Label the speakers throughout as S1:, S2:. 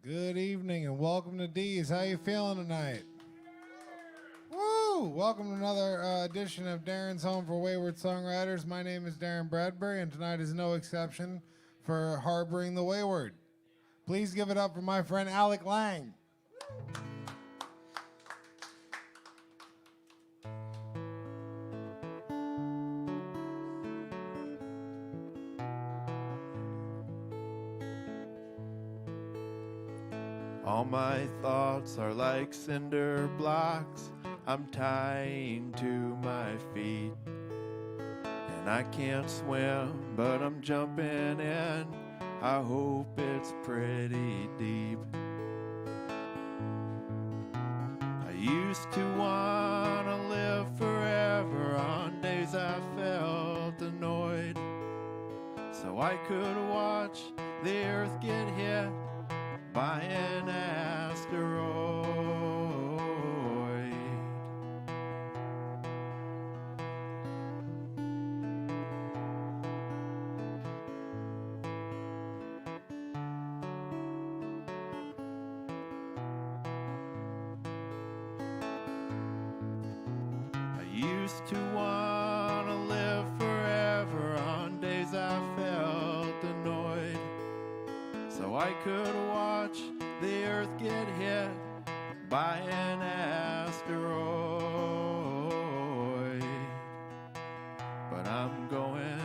S1: Good evening and welcome to Dee's. How you feeling tonight? Woo! Welcome to another edition of Darrin's Home for Wayward Songwriters. My name is Darrin Bradbury, and tonight is no exception for harboring the wayward. Please give it up for my friend Alec Lang.
S2: All my thoughts are like cinder blocks I'm tying to my feet. And I can't swim, but I'm jumping in. I hope it's pretty deep. I used to want to live forever on days I felt annoyed, so I could watch the earth get hit by an asteroid. I used to want to live forever on days I felt annoyed, so I could watch the earth get hit by an asteroid. But I'm going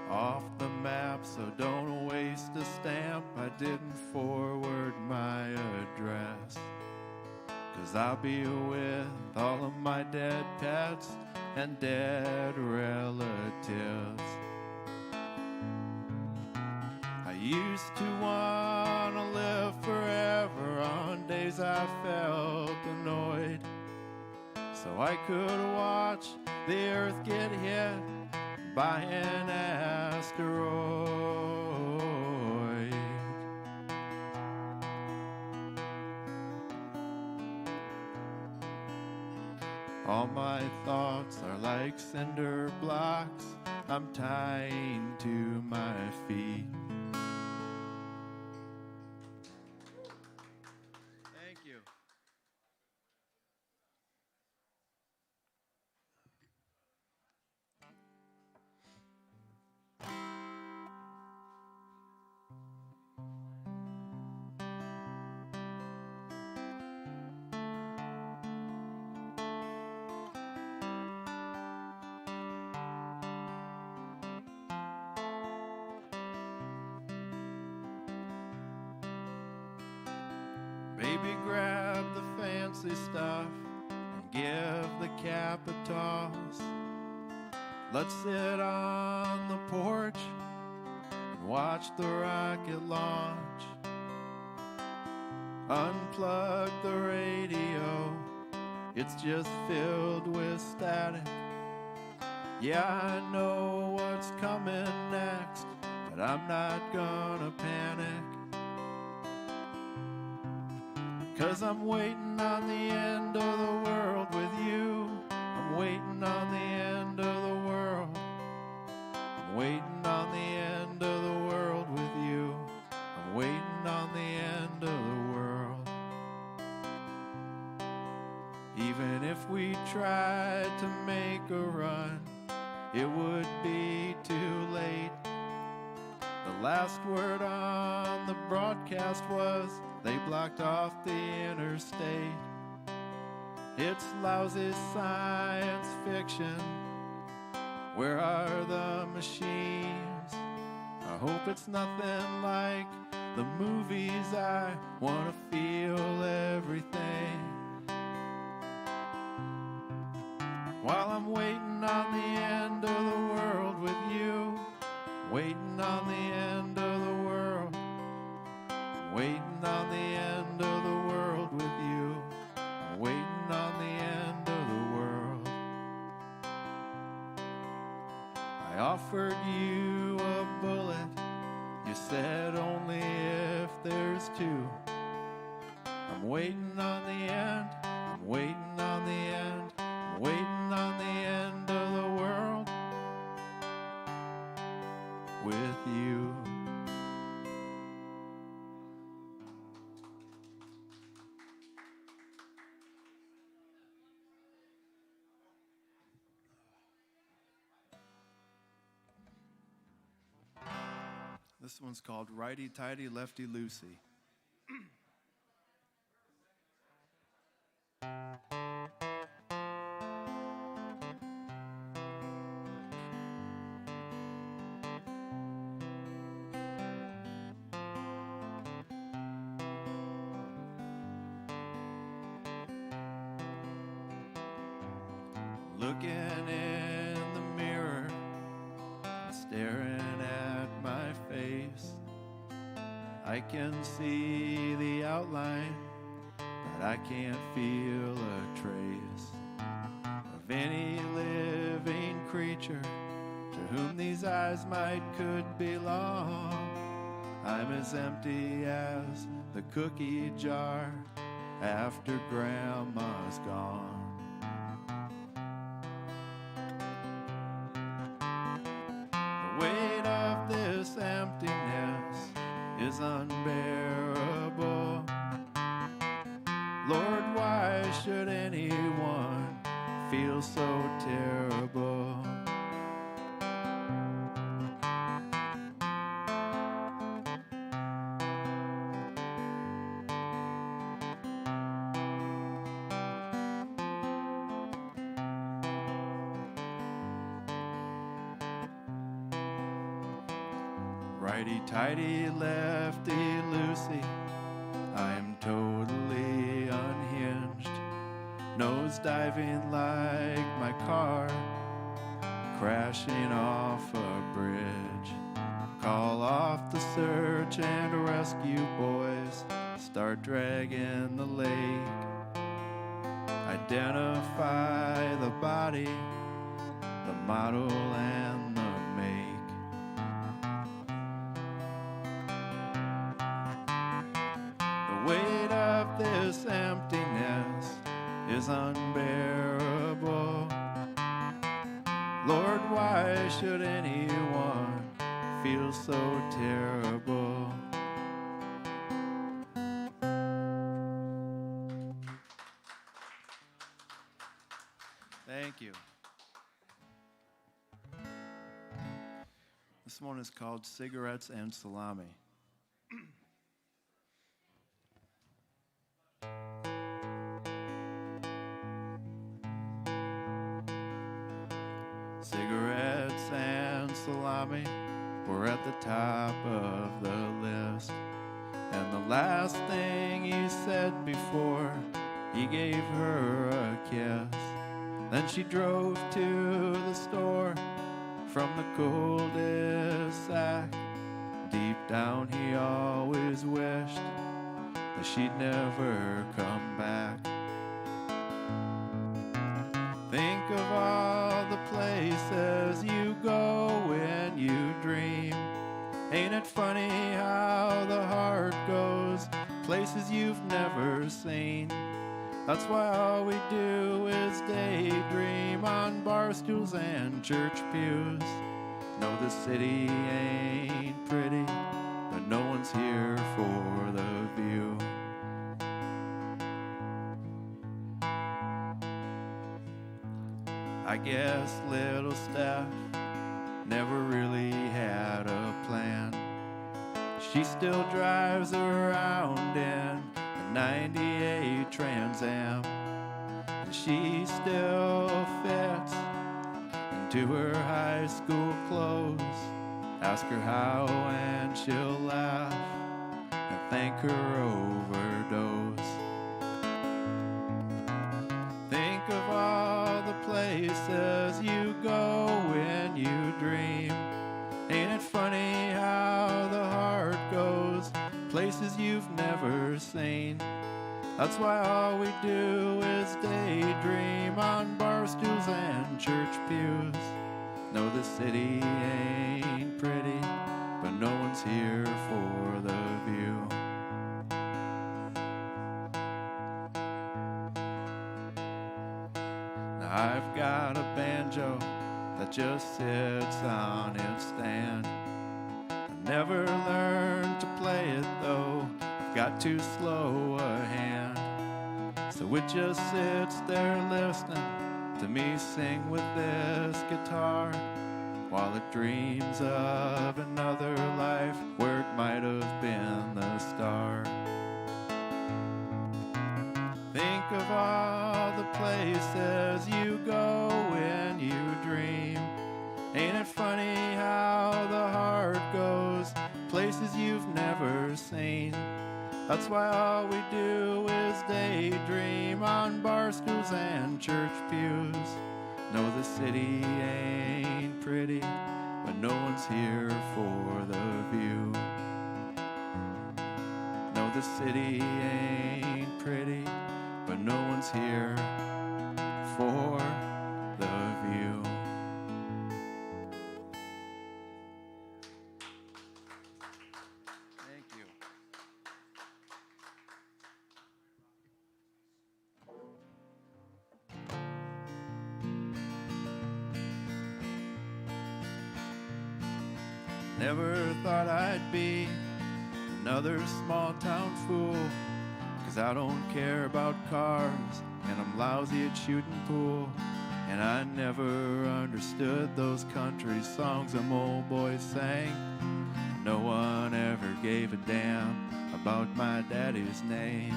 S2: off the map, so don't waste a stamp. I didn't forward my address, 'cause I'll be with all of my dead pets and dead relatives. I used to want to live forever on days I felt annoyed, so I could watch the earth get hit by an asteroid. All my thoughts are like cinder blocks I'm tying to my feet. Thank you. Baby, grab the fancy stuff and give the cap a toss. Let's sit on the porch and watch the rocket launch. Unplug the radio, it's just filled with static. Yeah, I know what's coming next, but I'm not gonna panic, 'cause I'm waiting on the end of the world with you. I'm waiting on the end of the world. I'm waiting on the end of the world with you. I'm waiting on the end of the world. Even if we tried to make a run, it would be too late. The last word on the broadcast was they blocked off the interstate. It's lousy science fiction. Where are the machines? I hope it's nothing like the movies. I wanna feel everything. While I'm waiting on the end of the world with you, waiting on the end of the world, waiting on the end of the world with you, waiting on the end of the world. I offered you a bullet, you said only if there's two. I'm waiting on the end, I'm waiting on the end, I'm waiting on the end of the world with you. This one's called Righty Tighty, Lefty Loosey. Looking in the mirror, staring at my face, I can see the outline, but I can't feel a trace of any living creature to whom these eyes could belong. I'm as empty as the cookie jar after Grandma's gone. The weight of this emptiness is unbearable. Lord, why should anyone feel so terrible? Righty-tighty, lefty-loosey, I am totally unhinged, nose-diving like my car, crashing off a bridge. Call off the search and rescue boys, start dragging the lake. Identify the body, the model and the make. The weight of this emptiness is unbearable. Lord, why should anyone feel so terrible? Thank you. This one is called Cigarettes and Salami. Cigarettes and salami were at the top of the list, and the last thing he said before he gave her a kiss. Then she drove to the store from the cul-de-sac. Deep down he always wished that she'd never come back. Think of all the places you go when you dream. Ain't it funny how the heart goes places you've never seen? That's why all we do is daydream on bar stools and church pews. No, the city ain't pretty, but no one's here for the view. I guess little Steph never really had a plan. She still drives around in a 98 Trans Am, and she still fits into her high school clothes. Ask her how and she'll laugh and thank her overdose. Think of all the places you go when you dream. Ain't it funny how the heart goes places you've never seen? That's why all we do is daydream on bar stools and church pews. No, the city ain't pretty, but no one's here for the view. Now I've got a banjo that just sits on its stand. I never learned to play it though, I've got too slow a hand. So it just sits there listening to me sing with this guitar. while it dreams of another life where it might have been the start. Think of all the places you go when you dream. Ain't it funny how the heart goes places you've never seen? That's why all we do is daydream on bar stools and church pews. No, the city ain't pretty, but no one's here for the view. No, the city ain't pretty, but no one's here for the view. Thank you. Never thought I'd be another small town fool, 'cause I don't care about cars and I'm lousy at shooting pool. And I never understood those country songs them old boys sang. No one ever gave a damn about my daddy's name.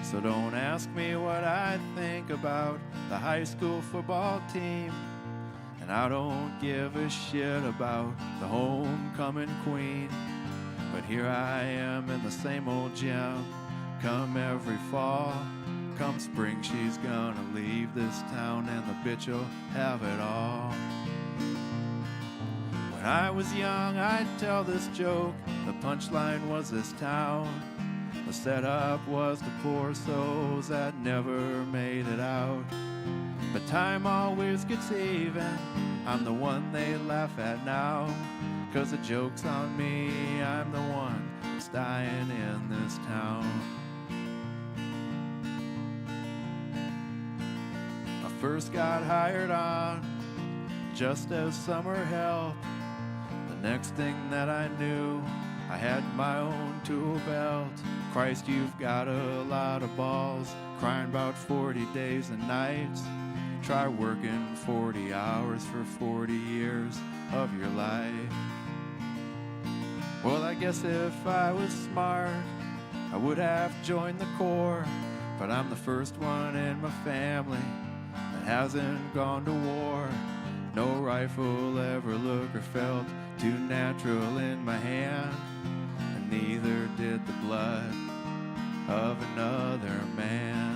S2: So don't ask me what I think about the high school football team. And I don't give a shit about the homecoming queen. But here I am in the same old gym, come every fall. Come spring, she's gonna leave this town and the bitch'll have it all. When I was young, I'd tell this joke. The punchline was this town. The setup was the poor souls that never made it out. But time always gets even. I'm the one they laugh at now. 'Cause the joke's on me, I'm the one that's dying in this town. I first got hired on just as summer help. The next thing that I knew, I had my own tool belt. Christ, you've got a lot of balls, crying about 40 days and nights. Try working 40 hours for 40 years of your life. Well, I guess if I was smart, I would have joined the Corps. But I'm the first one in my family that hasn't gone to war. No rifle ever looked or felt too natural in my hand. And neither did the blood of another man.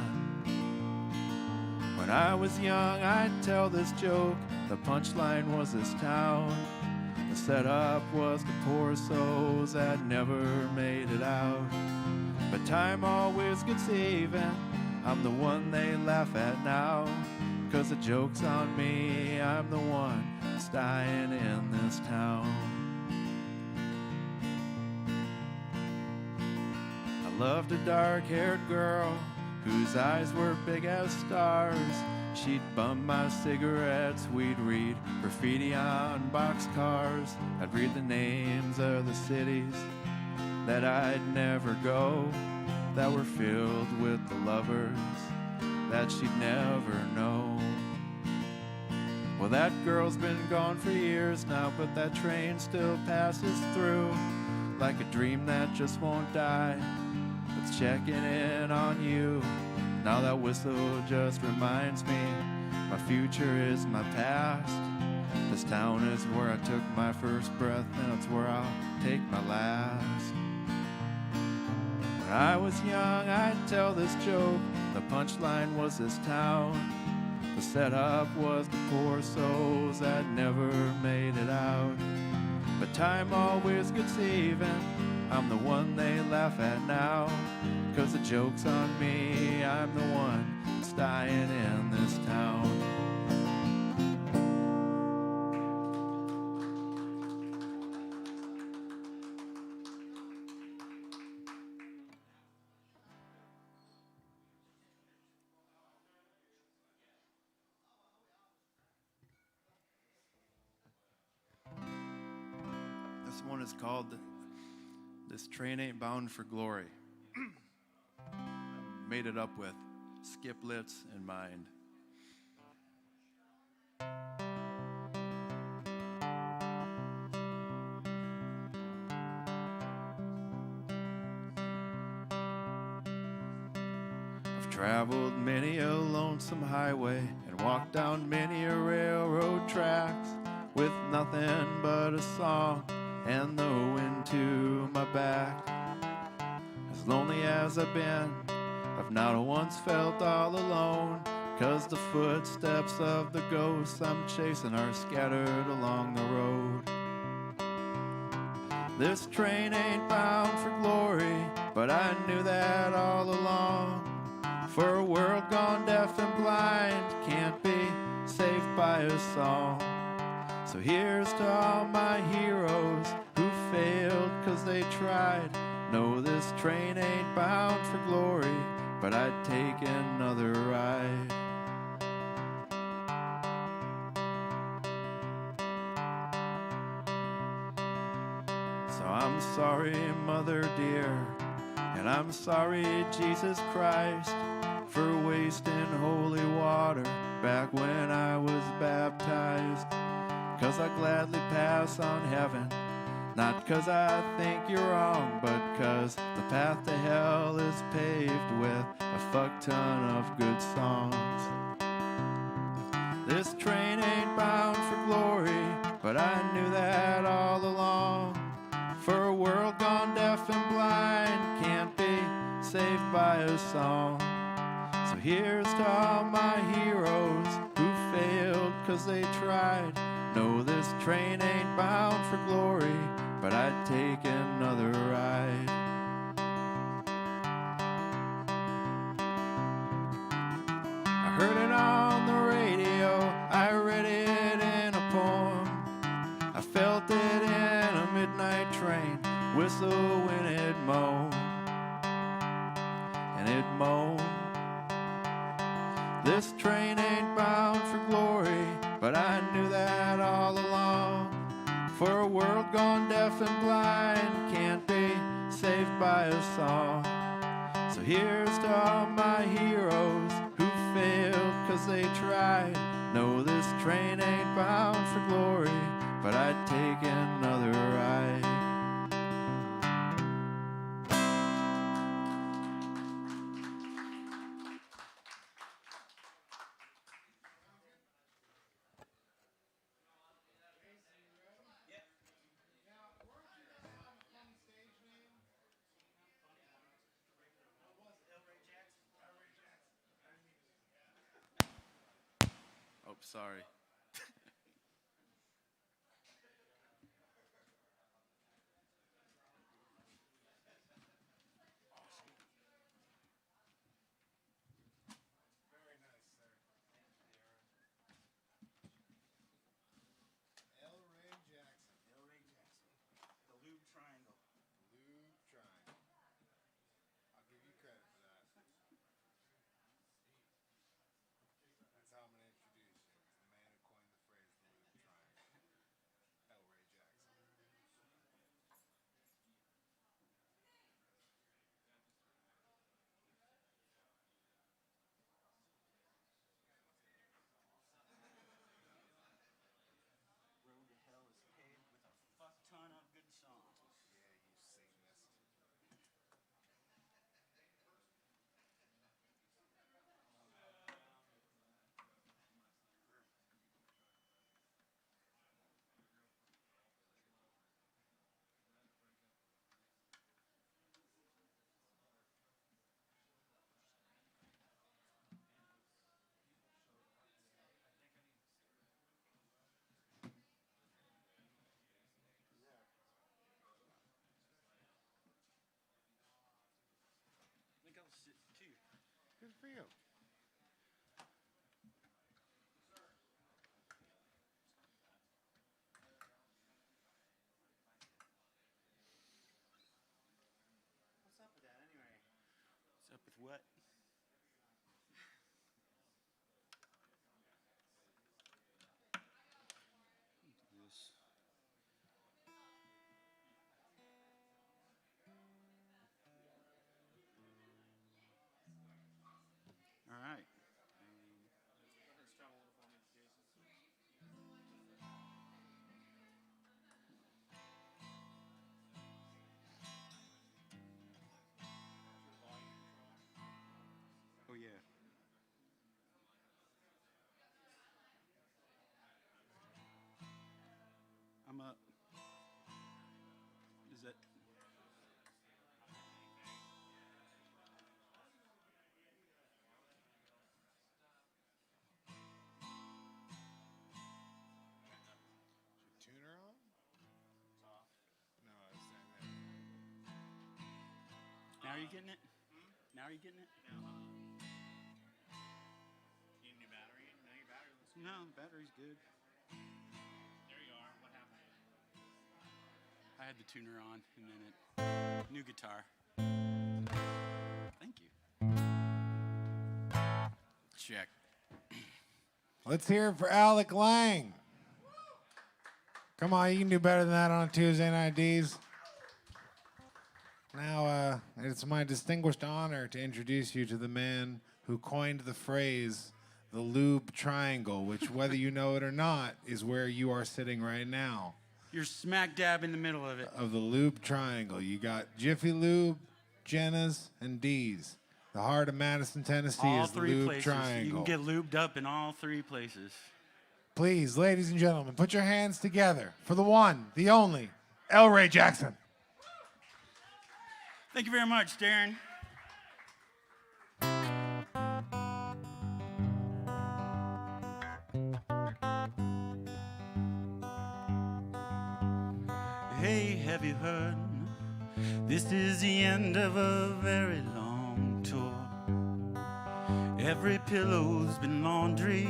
S2: When I was young, I'd tell this joke. The punchline was this town. The setup was the poor souls that never made it out. But time always gets even. I'm the one they laugh at now. 'Cause the joke's on me, I'm the one that's dying in this town. I loved a dark-haired girl whose eyes were big as stars. She'd bum my cigarettes, we'd read graffiti on boxcars. I'd read the names of the cities that I'd never go, that were filled with the lovers that she'd never know. Well, that girl's been gone for years now, but that train still passes through like a dream that just won't die. It's checking in on you. Now that whistle just reminds me my future is my past. This town is where I took my first breath, and it's where I'll take my last. When I was young, I'd tell this joke. The punchline was this town. The setup was the poor souls that never made it out. But time always gets even. I'm the one they laugh at now. 'Cause the joke's on me, I'm the one that's dying in this town. This one is called This Train Ain't Bound for Glory. Made it up with Skip Litz in mind. traveled many a lonesome highway and walked down many a railroad tracks with nothing but a song and the wind to my back. As lonely as I've been, I've not once felt all alone, 'cause the footsteps of the ghosts I'm chasing are scattered along the road. This train ain't bound for glory, but I knew that all along. For a world gone deaf and blind can't be saved by a song. So here's to all my heroes who failed 'cause they tried. No, this train ain't bound for glory, but I'd take another ride. So I'm sorry, Mother dear, and I'm sorry, Jesus Christ, for wasting holy water back when I was baptized. 'Cause I gladly pass on heaven, not 'cause I think you're wrong, but 'cause the path to hell is paved with a fuck ton of good songs. This train ain't bound for glory, but I knew that all along. For a world gone deaf and blind can't be saved by a song. So here's to all my heroes who failed 'cause they tried. No, this train ain't bound for glory, but I'd take another ride. I heard it on the radio, I read it in a poem, I felt it in a midnight train whistle when it moaned, and it moaned. This train ain't bound for glory, but I knew that all along. For a world gone deaf and blind can't be saved by a song. So here's to all my heroes who failed 'cause they tried. No, this train ain't bound for glory, but I'd take another ride. Oh, sorry.
S1: Very nice, sir. L. Ray Jackson.
S3: L. Ray Jackson. The Lube Triangle.
S1: Lube Triangle. I'll give you credit for that. That's how I'm going to introduce you. The man who coined the phrase the Lube Triangle. L. Ray Jackson.
S3: Road to Hell is paved with a fuck ton of good songs.
S1: Yeah, you Satanist.
S3: I think I'll sit too.
S1: Good for you.
S3: What's up with that anyway? What's up with what? This. All right. getting it? Now are you getting it?
S2: Need a new battery? No, your battery looks good.
S3: No, the battery's good.
S2: There you are. What happened?
S3: I had the tuner on, and then new guitar. Thank you. Check.
S1: Let's hear it for Alec Lang. Come on, you can do better than that on a Tuesday night, Dees. Now, it's my distinguished honor to introduce you to the man who coined the phrase, the lube triangle, which, whether you know it or not, is where you are sitting right now.
S3: You're smack dab in the middle of it.
S1: Of the lube triangle. You got Jiffy Lube, Jenna's, and Dee's. The heart of Madison, Tennessee
S3: All
S1: is the
S3: three
S1: lube
S3: places.
S1: triangle.
S3: You can get lubed up in all three places.
S1: Please, ladies and gentlemen, put your hands together for the one, the only, El Ray Jackson.
S3: Thank you very much, Darrin. Hey, have you heard? This is the end of a very long tour. Every pillow's been laundry.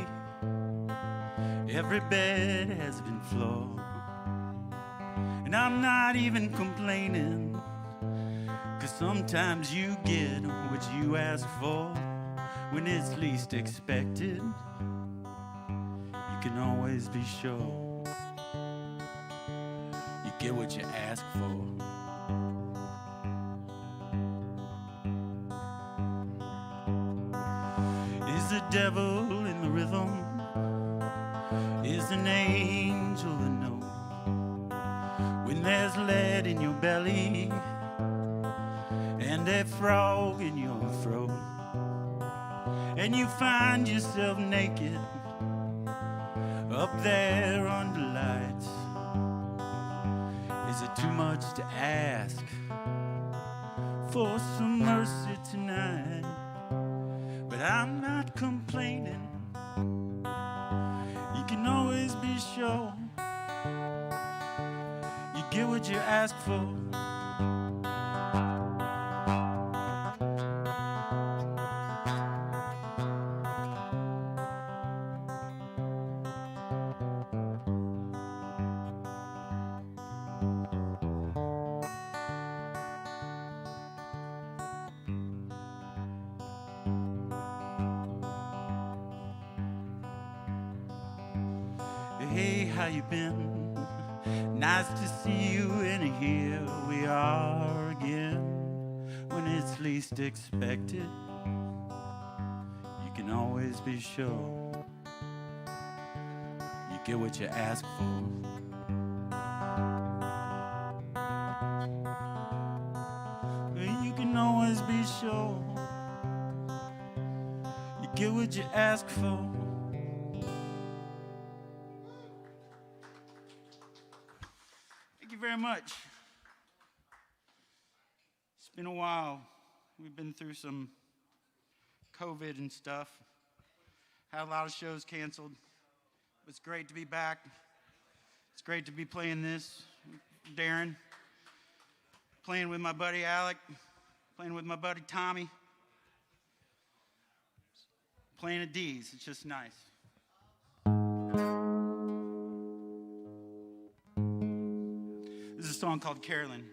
S3: Every bed has been floor. And I'm not even complaining, 'cause sometimes you get what you ask for when it's least expected. You can always be sure you get what you ask for. Is the devil in the rhythm? Is an angel a note? When there's lead in your belly and a frog in your throat, and you find yourself naked up there under lights, is it too much to ask for some mercy tonight? But I'm not complaining. You can always be sure you get what you ask for. Hey, how you been? Nice to see you, and here we are again. When it's least expected, you can always be sure you get what you ask for. You can always be sure you get what you ask for. Thank you very much. It's been a while. We've been through some COVID and stuff. Had a lot of shows canceled. It's great to be back. It's great to be playing this. Darrin, playing with my buddy Alec, playing with my buddy Tommy, playing at Dee's. It's just nice. This is a song called Carolyn.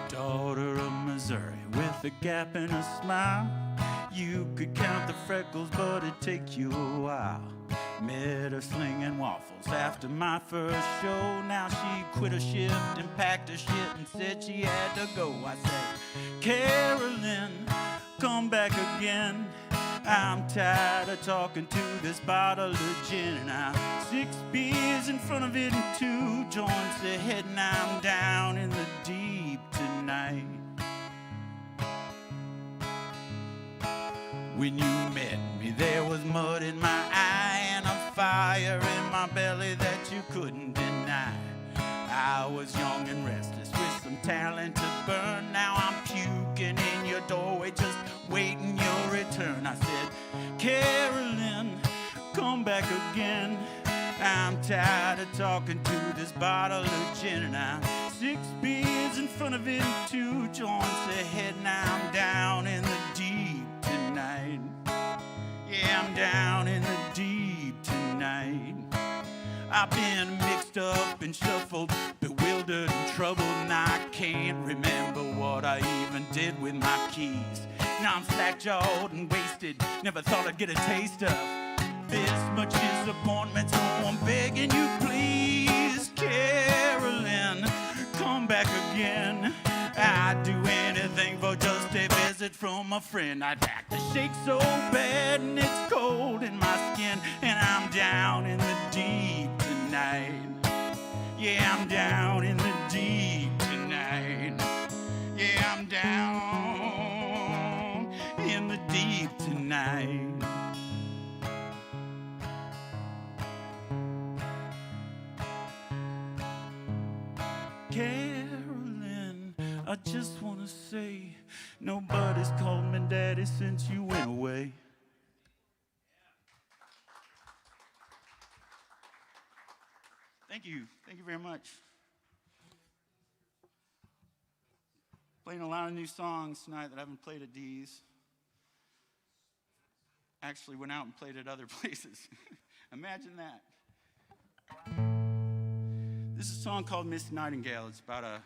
S3: Daughter of Missouri with a gap and a smile. You could count the freckles, but it'd take you a while. Met her slinging waffles after my first show. Now she quit her shift and packed her shit and said she had to go. I said, Carolyn, come back again. I'm tired of talking to this bottle of gin. And I'm 6 beers in front of it and 2 joints ahead, and I'm down in the deep tonight. When you met me, there was mud in my eye and a fire in my belly that you couldn't deny. I was young and restless with some talent to burn. Now I'm puking in your doorway, just waiting your return. I said, Carolyn, come back again. I'm tired of talking to this bottle of gin, and I'm 6 beers in front of it and 2 joints ahead, and I'm down in the deep tonight. Yeah, I'm down in the deep tonight. I've been mixed up and shuffled, bewildered and troubled, and I can't remember what I even did with my keys. Now I'm slack-jawed and wasted, never thought I'd get a taste of this much disappointment, so I'm begging you, please, Carolyn, come back again. I'd do anything for just a visit from a friend. I'd pack the shake so bad and it's cold in my skin, and I'm down in the deep tonight. Yeah, I'm down in the deep tonight. Yeah, I'm down in the deep tonight. Carolyn, I just want to say, nobody's called me daddy since you went away. Thank you very much. Playing a lot of new songs tonight that I haven't played at Dee's. Actually went out and played at other places. Imagine that. This is a song called Miss Nightingale. It's about an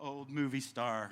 S3: old movie star.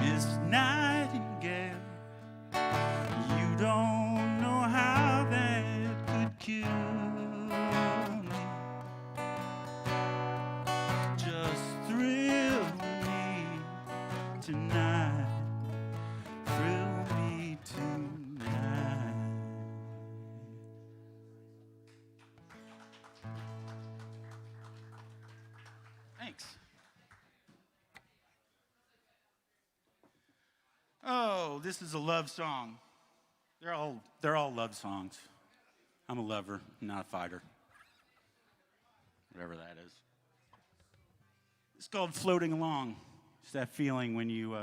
S3: Miss Nightingale, you don't know how that could kill me. Just thrill me tonight, thrill me tonight. Thanks. Oh, this is a love song. They're all love songs. I'm a lover, not a fighter. Whatever that is. It's called Floating Along. It's that feeling when you,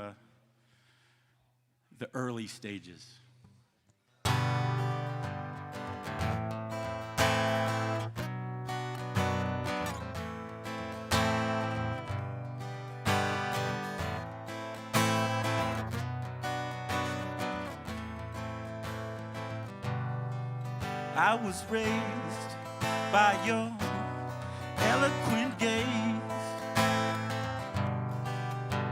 S3: the early stages. I was raised by your eloquent gaze.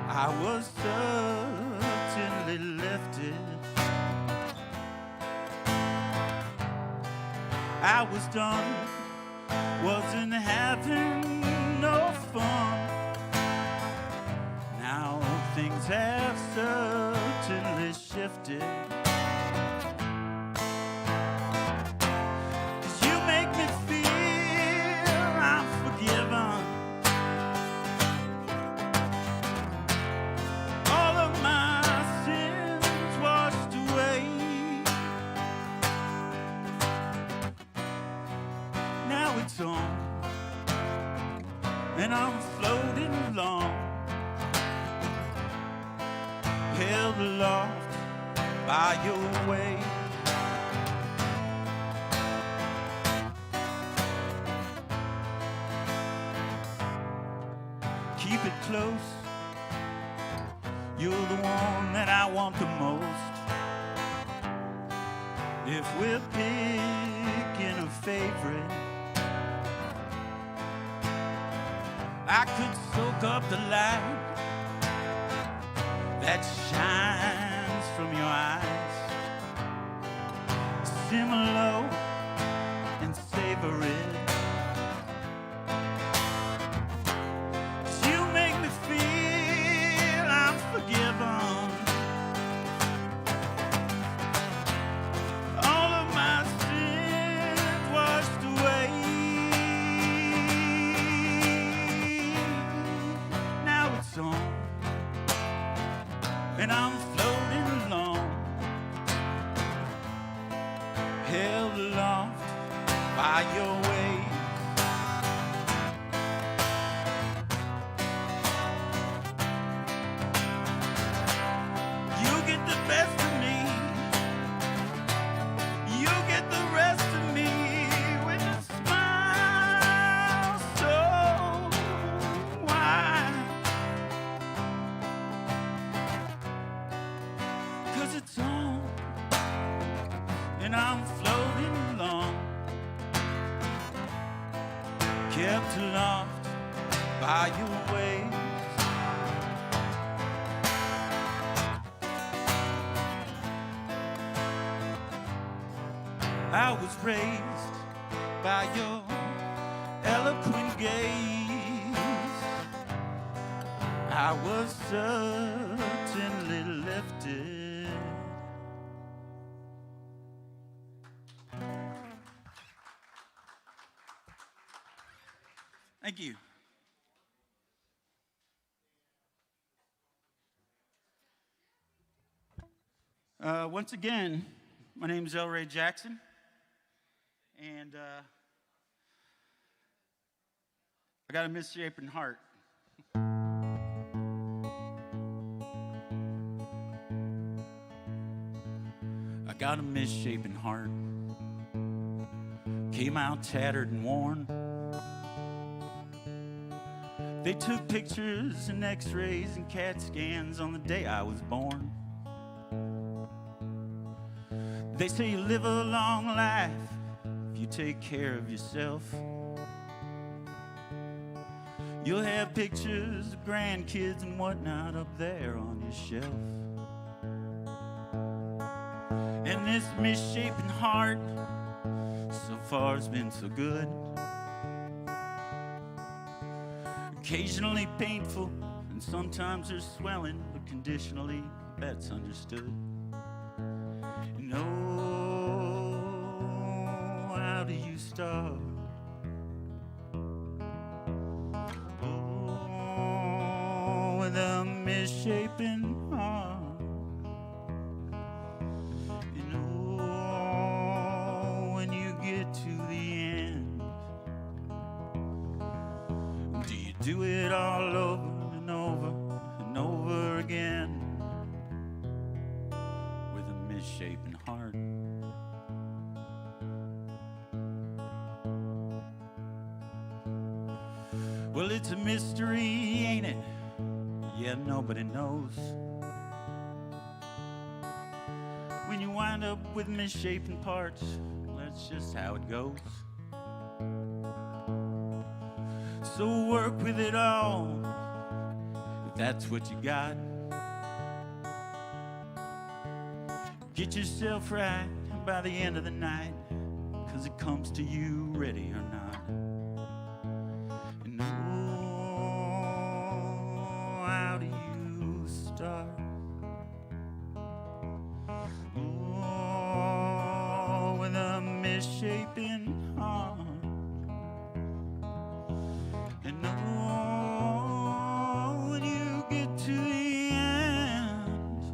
S3: I was certainly lifted. I was done, wasn't having no fun. Now things have certainly shifted. it's on, and I'm floating along, held aloft by your way. Keep it close, you're the one that I want the most. If we're picking a favorite, I could soak up the light that shines from your eyes. Simmer low and savor it. And I'm floating along, held aloft by your waves. You get the best of me, you get the rest of me with a smile so wide. 'Cause it's on, and I'm floating along, kept aloft by your waves. I was raised by your eloquent gaze. I was certainly lifted. Thank you. Once again, my name is Elray Jackson, and I got a misshapen heart. I got a misshapen heart, came out tattered and worn. They took pictures and x-rays and CAT scans on the day I was born. They say you live a long life if you take care of yourself. You'll have pictures of grandkids and whatnot up there on your shelf. And this misshapen heart so far has been so good. Occasionally painful, and sometimes there's swelling, but conditionally, that's understood. And oh, how do you start? Oh, with a misshapen heart. And oh, when you get to the end, do you do it all over and over and over again with a misshapen heart? Well, it's a mystery, ain't it? Yeah, nobody knows. When you wind up with misshapen parts, that's just how it goes. So work with it all, if that's what you got. Get yourself right by the end of the night, 'cause it comes to you ready or not. And oh, how do you start? Oh, with a misshapen heart. And oh, when you get to the end,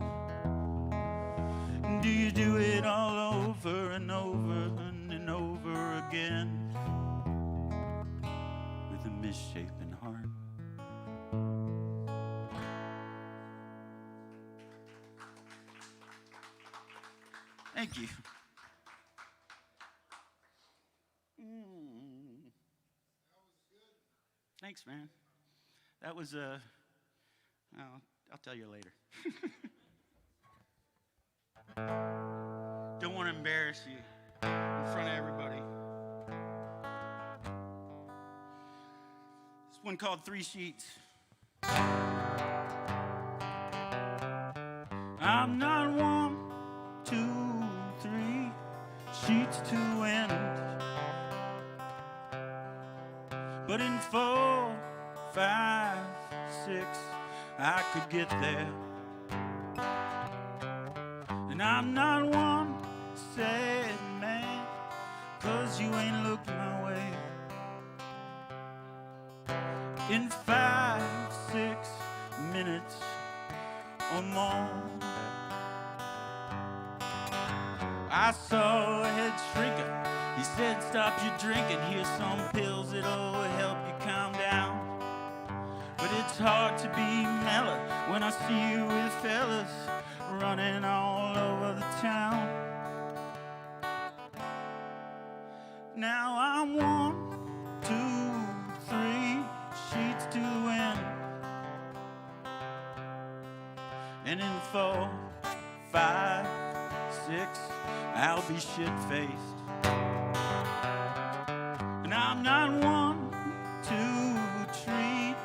S3: do you do it all over and over and over again misshapen heart. Thank you. Thanks, man. That was I'll tell you later. Don't want to embarrass you in front of everybody. This one called 3 Sheets. I'm not 1, 2, 3 sheets to end, but in 4, 5, 6 I could get there. And I'm not one sad man, 'cause you ain't looked my way. In 5, 6 minutes or more, I saw a head shrinker. He said, stop your drinking, here's some pills that'll help you calm down. But it's hard to be mellow when I see you with fellas running all over the town. Now I'm 1, 2, 3 sheets to the wind, and in 4, 5, 6 I'll be shit-faced. And I'm not one to treat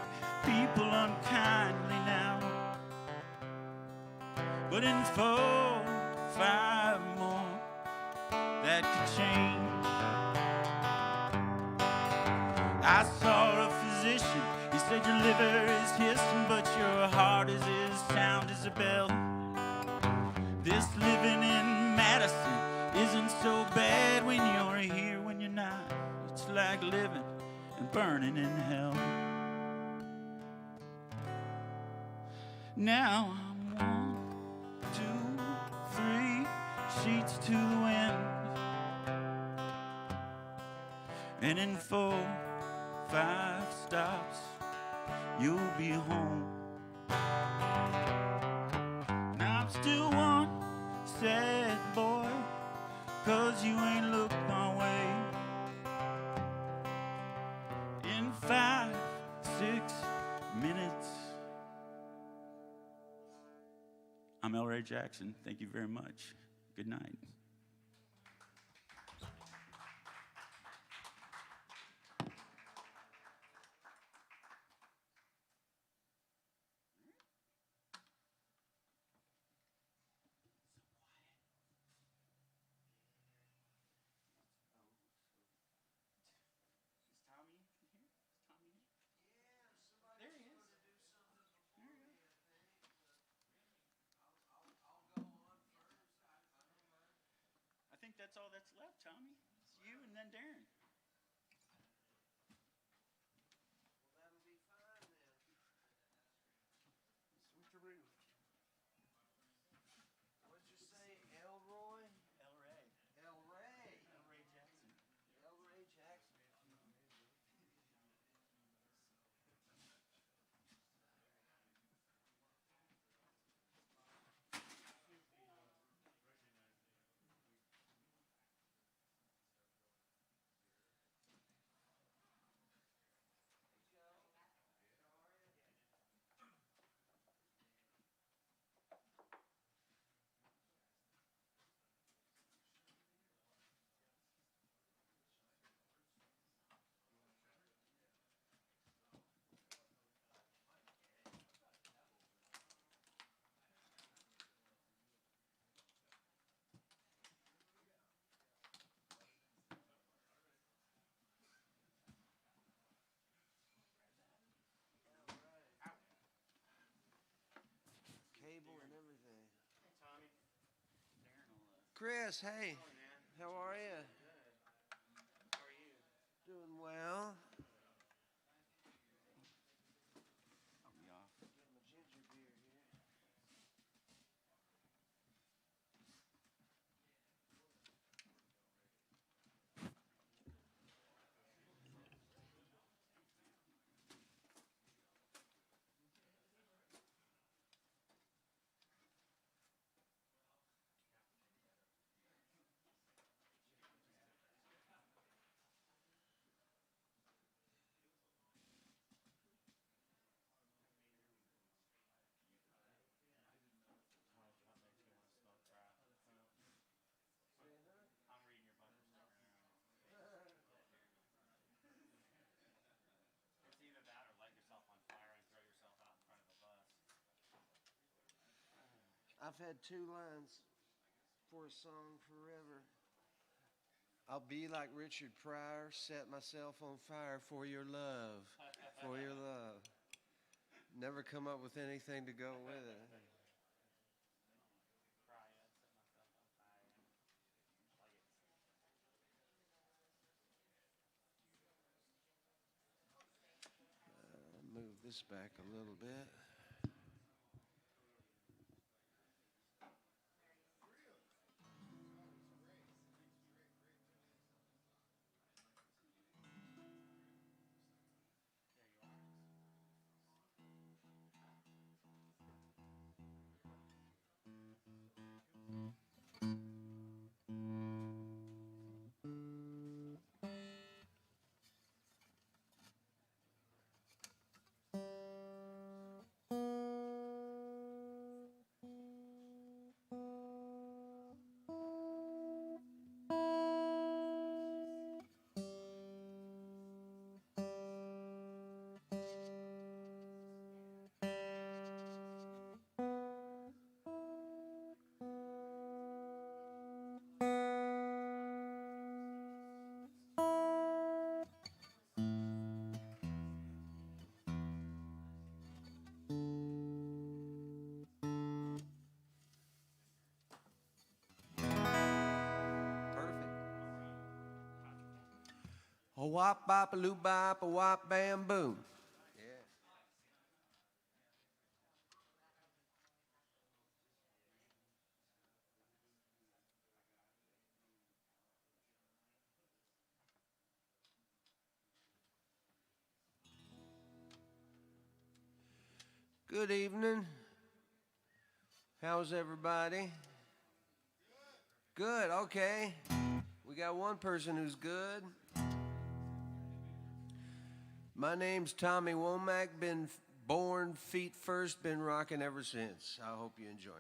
S3: people unkindly now, but in 4, 5 more that could change. I saw a physician. He said your liver is hissing, but your heart is as sound as a bell. This living in Madison isn't so bad when you're here. When you're not, it's like living and burning in hell. Now I'm 1, 2, 3 sheets to the wind, and in 4, 5 stops you'll be home. Now I'm still one sad boy, 'cause you ain't looked my way. In 5, 6 minutes. I'm El Ray Jackson. Thank you very much. Good night. I think that's all that's left, Tommy. It's you and then Darrin.
S4: Well, that'll be fine then. Switcheroo. What'd you say, Elroy?
S3: El Ray.
S4: El Ray.
S3: El Ray Jackson.
S4: El Ray Jackson. Cable and everything.
S3: Hey, Tommy. Darrin will,
S4: Chris, hey. How are you?
S3: How are you?
S4: Doing well.
S3: I'll be off.
S4: Get my ginger beer here. I've had 2 lines for a song forever. I'll be like Richard Pryor, set myself on fire for your love, for your love. Never come up with anything to go with it. Move this back a little bit. A wop bop a loop bop a wop bam boom. Yeah. Good evening. How's everybody? Good, okay. We got one person who's good. My name's Tommy Womack, been born feet first, been rocking ever since. I hope you enjoy me.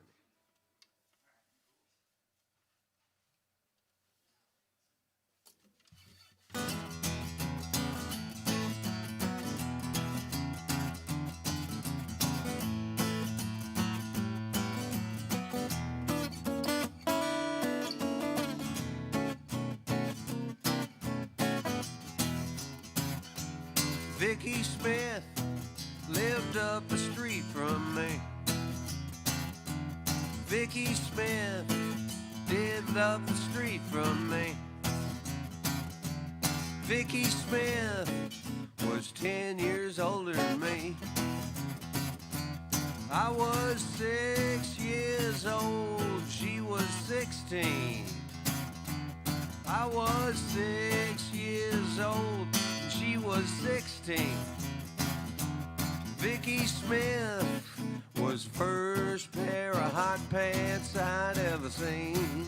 S4: Vicky Smith lived up the street from me. Vicky Smith lived up the street from me. Vicky Smith was 10 years older than me. I was 6 years old, she was 16. I was 6 years old, she was 16. Vicky Smith was first pair of hot pants I'd ever seen.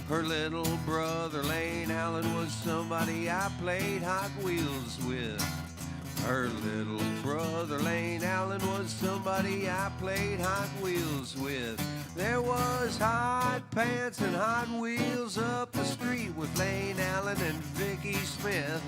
S4: Her little brother Lane Allen was somebody I played Hot Wheels with. Her little brother Lane Allen was somebody I played Hot Wheels with. There was hot pants and Hot Wheels up the street with Lane Allen and Vicky Smith.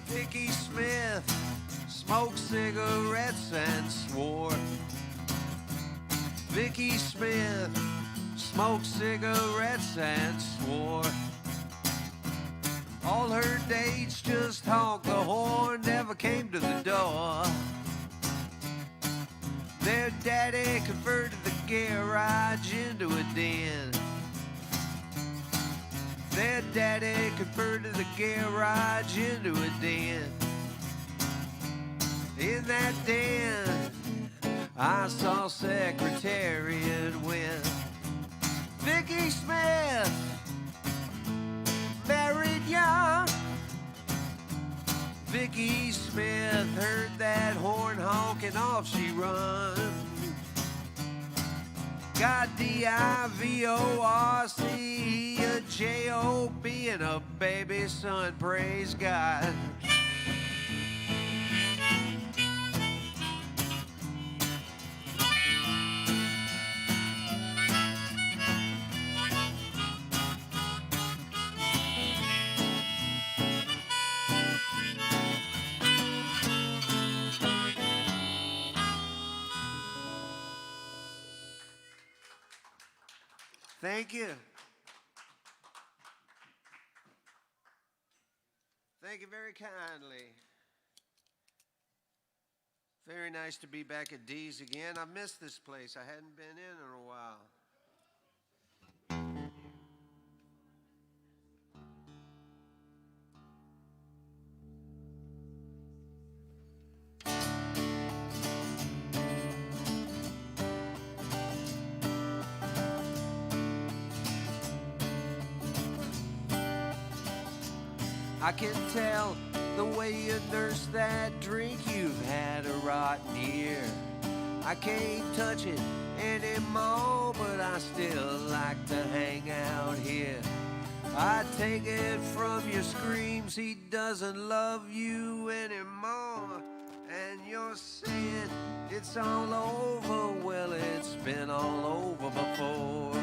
S4: Vicky Smith smoked cigarettes and swore. Vicky Smith smoked cigarettes and swore. All her dates just honked the horn, never came to the door. Their daddy converted the garage into a den. Their daddy converted the garage into a den. In that den, I saw Secretariat when Vicky Smith married young. Vicky Smith heard that horn honking, off she run. Got D-I-V-O-R-C, a J-O-B, and a baby son, praise God. Thank you. Thank you very kindly. Very nice to be back at Dee's again. I've missed this place. I hadn't been in a while. I can tell the way you nurse that drink, you've had a rotten year. I can't touch it anymore, but I still like to hang out here. I take it from your screams, he doesn't love you anymore. And you're saying it's all over, well, it's been all over before.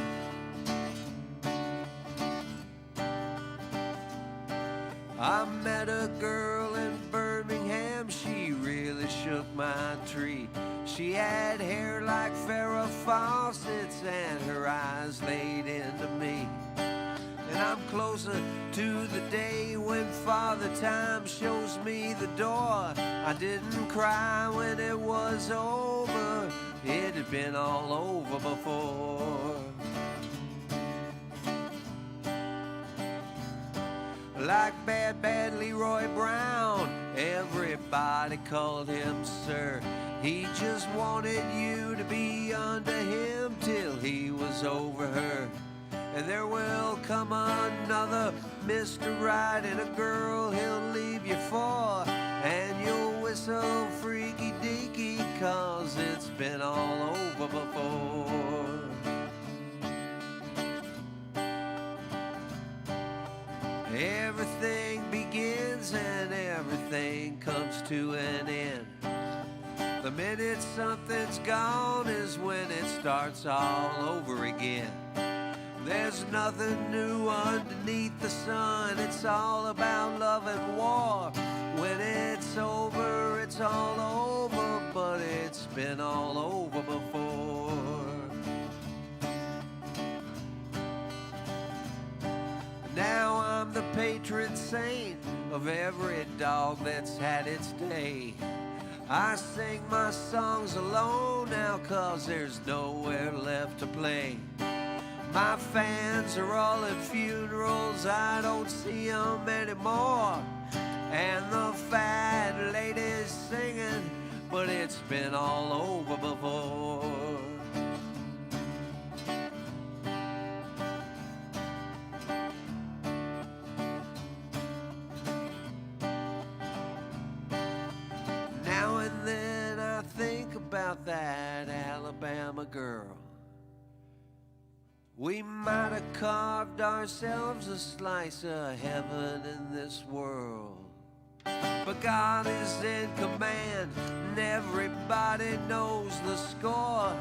S4: I met a girl in Birmingham, she really shook my tree. She had hair like Farrah Fawcett's and her eyes laid into me. And I'm closer to the day when Father Time shows me the door. I didn't cry when it was over, it had been all over before. Like bad Leroy Brown, everybody called him sir. He just wanted you to be under him till he was over her. And there will come another Mr. Right and a girl he'll leave you for. And you'll whistle freaky deaky, 'cause it's been all over before. Everything begins and everything comes to an end. The minute something's gone is when it starts all over again. There's nothing new underneath the sun. It's all about love and war. When it's over, it's all over, but it's been all over before. Now I'm the patron saint of every dog that's had its day. I sing my songs alone now, 'cause there's nowhere left to play. My fans are all at funerals, I don't see them anymore. And the fat lady's singing, but it's been all over before. Now and then I think about that Alabama girl. We might have carved ourselves a slice of heaven in this world. But God is in command and everybody knows the score.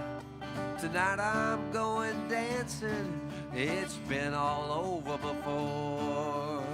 S4: Tonight I'm going dancing, it's been all over before.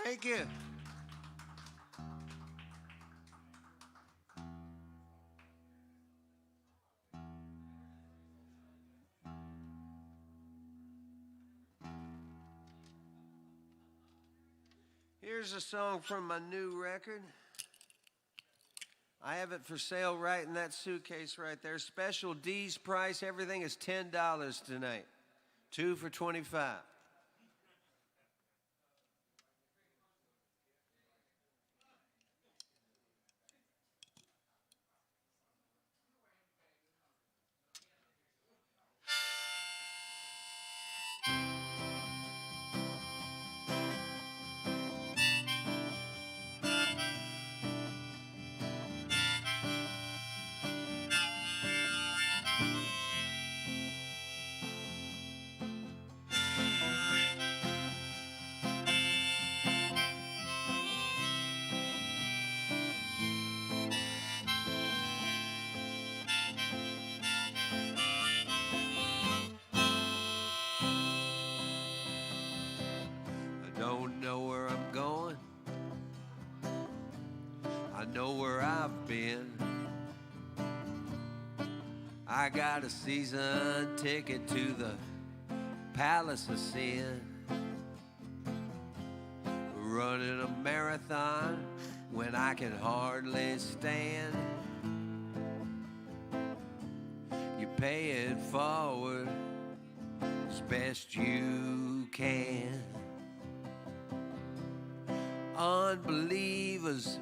S4: Thank you. Here's a song from my new record. I have it for sale right in that suitcase right there. Special D's price. Everything is $10 tonight. 2 for $25. I know where I've been. I got a season ticket to the Palace of Sin, running a marathon when I can hardly stand. You pay it forward as best you can. Unbelievers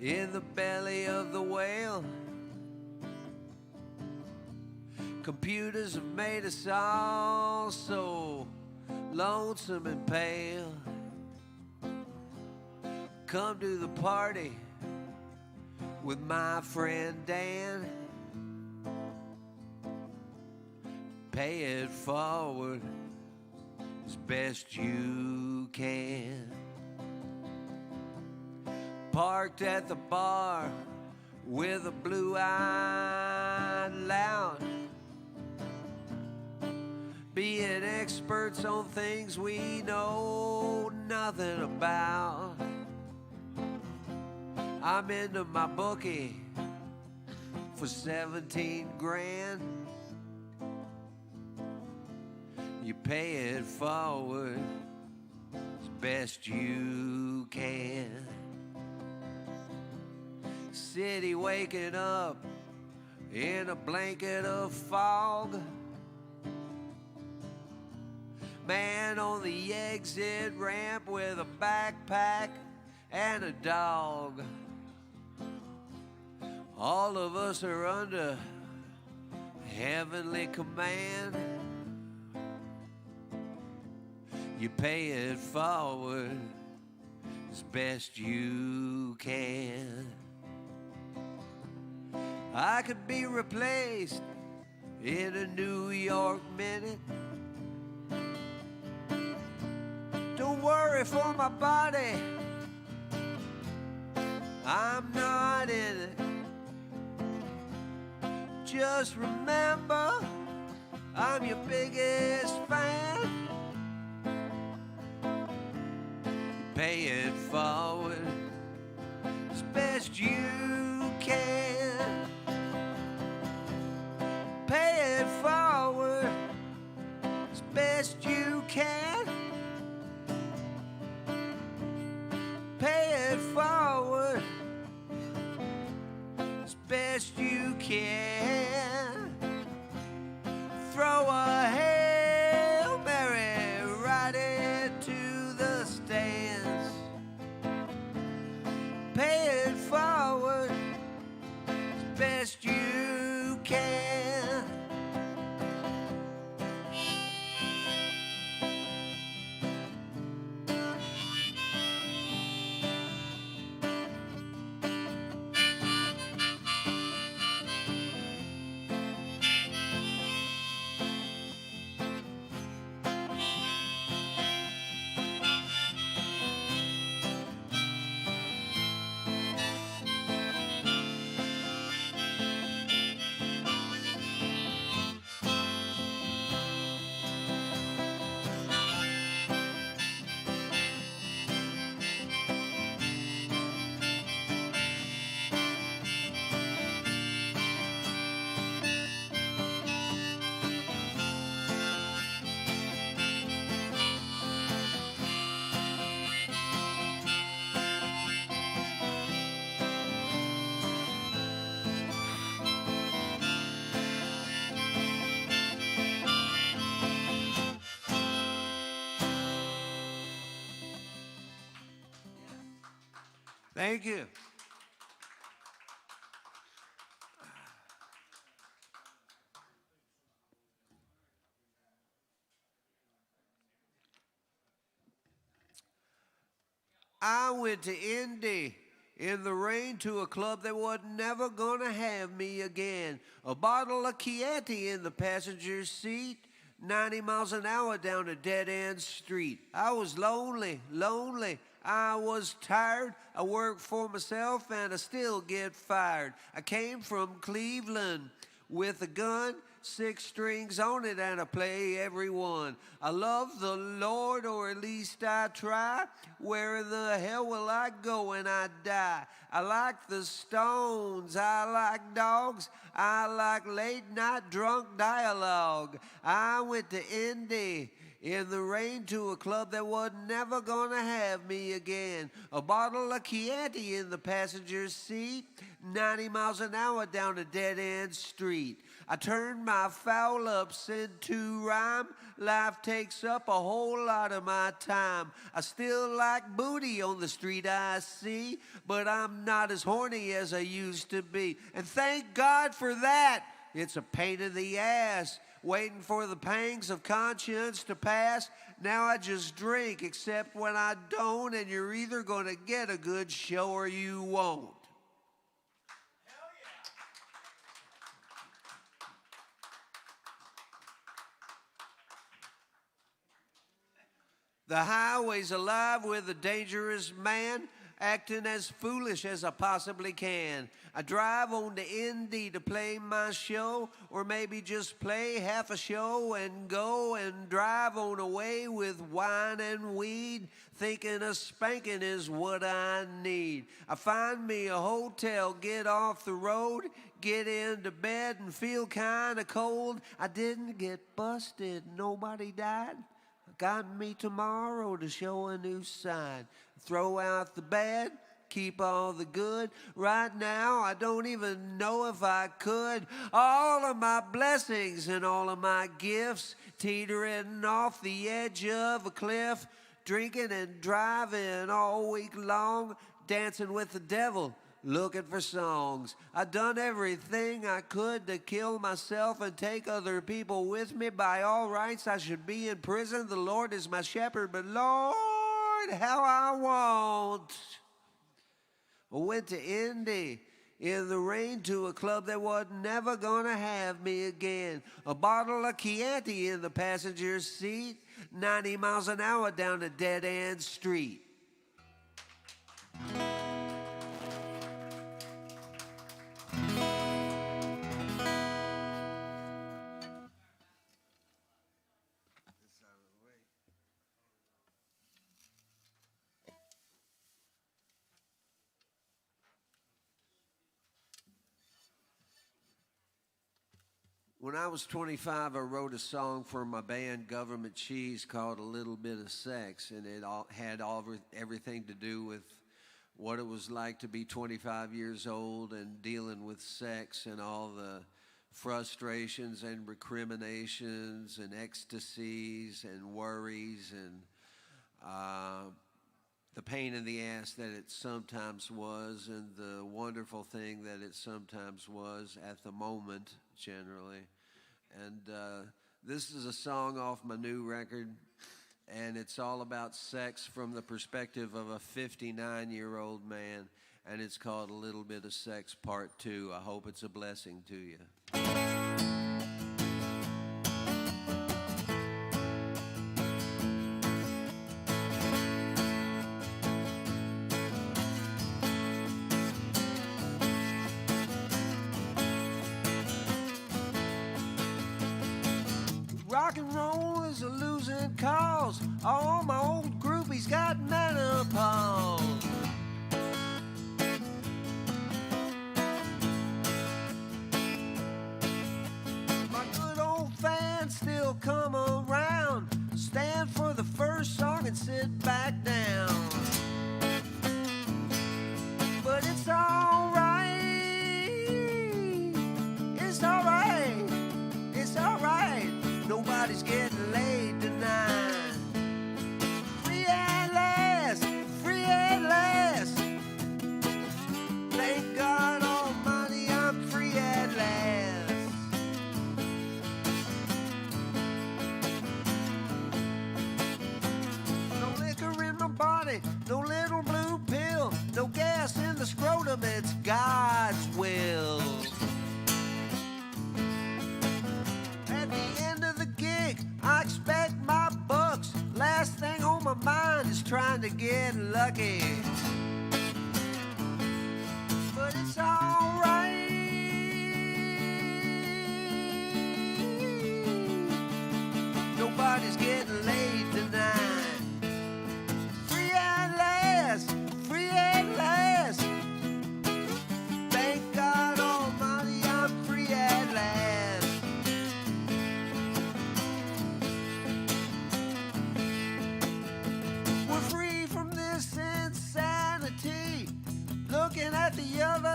S4: in the belly of the whale. Computers have made us all so lonesome and pale. Come to the party with my friend Dan. Pay it forward as best you can. Parked at the bar with a blue-eyed lout, being experts on things we know nothing about. I'm into my bookie for 17 grand. You pay it forward as best you can. City waking up in a blanket of fog. Man on the exit ramp with a backpack and a dog. All of us are under heavenly command. You pay it forward as best you can. I could be replaced in a New York minute. Don't worry for my body, I'm not in it. Just remember, I'm your biggest fan. Pay it forward as best you can. Pay it forward as best you can. Pay it forward as best you can. Throw a Hail Mary right into the stands. Pay it forward as best you can. Thank you. I went to Indy in the rain to a club that was never gonna have me again. A bottle of Chianti in the passenger seat, 90 miles an hour down a dead-end street. I was lonely. I was tired. I worked for myself and I still get fired. I came from Cleveland with a gun, 6 strings on it, and I play every one. I love the Lord, or at least I try. Where the hell will I go when I die? I like the Stones, I like dogs, I like late night drunk dialogue. I went to Indy in the rain to a club that was never gonna have me again. A bottle of Chianti in the passenger seat, 90 miles an hour down a dead-end street. I turned my foul ups into rhyme. Life takes up a whole lot of my time. I still like booty on the street I see, but I'm not as horny as I used to be. And thank God for that. It's a pain in the ass, waiting for the pangs of conscience to pass. Now I just drink, except when I don't, and you're either going to get a good show or you won't. The highway's alive with a dangerous man, acting as foolish as I possibly can. I drive on to Indy to play my show, or maybe just play half a show and go and drive on away with wine and weed, thinking a spanking is what I need. I find me a hotel, get off the road, get into bed and feel kinda cold. I didn't get busted, nobody died. Got me tomorrow to show a new side. Throw out the bad, keep all the good. Right now, I don't even know if I could. All of my blessings and all of my gifts, teetering off the edge of a cliff, drinking and driving all week long, dancing with the devil, looking for songs. I done everything I could to kill myself and take other people with me. By all rights, I should be in prison. The Lord is my shepherd, but Lord, how I want. I went to Indy in the rain to a club that was never gonna have me again. A bottle of Chianti in the passenger seat, 90 miles an hour down a dead-end street. When I was 25, I wrote a song for my band Government Cheese called A Little Bit of Sex, and it had everything to do with what it was like to be 25 years old and dealing with sex and all the frustrations and recriminations and ecstasies and worries and the pain in the ass that it sometimes was, and the wonderful thing that it sometimes was at the moment, generally. And this is a song off my new record, and it's all about sex from the perspective of a 59-year-old man, and it's called A Little Bit of Sex Part 2. I hope it's a blessing to you. Rock and roll is a losing cause. All my old groupies got menopause. My good old fans still come around, stand for the first song and sit back down. But it's alright, it's alright, it's alright. Nobody's getting laid tonight. Free at last, free at last. Thank God Almighty, I'm free at last. No liquor in my body, no little blue pill, no gas in the scrotum, it's God's will. I expect my bucks. Last thing on my mind is trying to get lucky. But it's alright.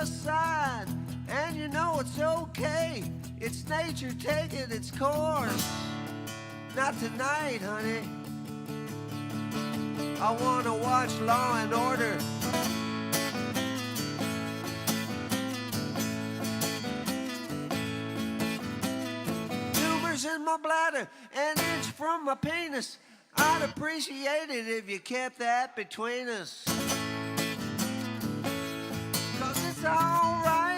S4: aside, and you know it's okay. It's nature taking its course. Not tonight, honey. I wanna watch Law and Order. Tumors in my bladder, an inch from my penis. I'd appreciate it if you kept that between us. 'Cause it's alright.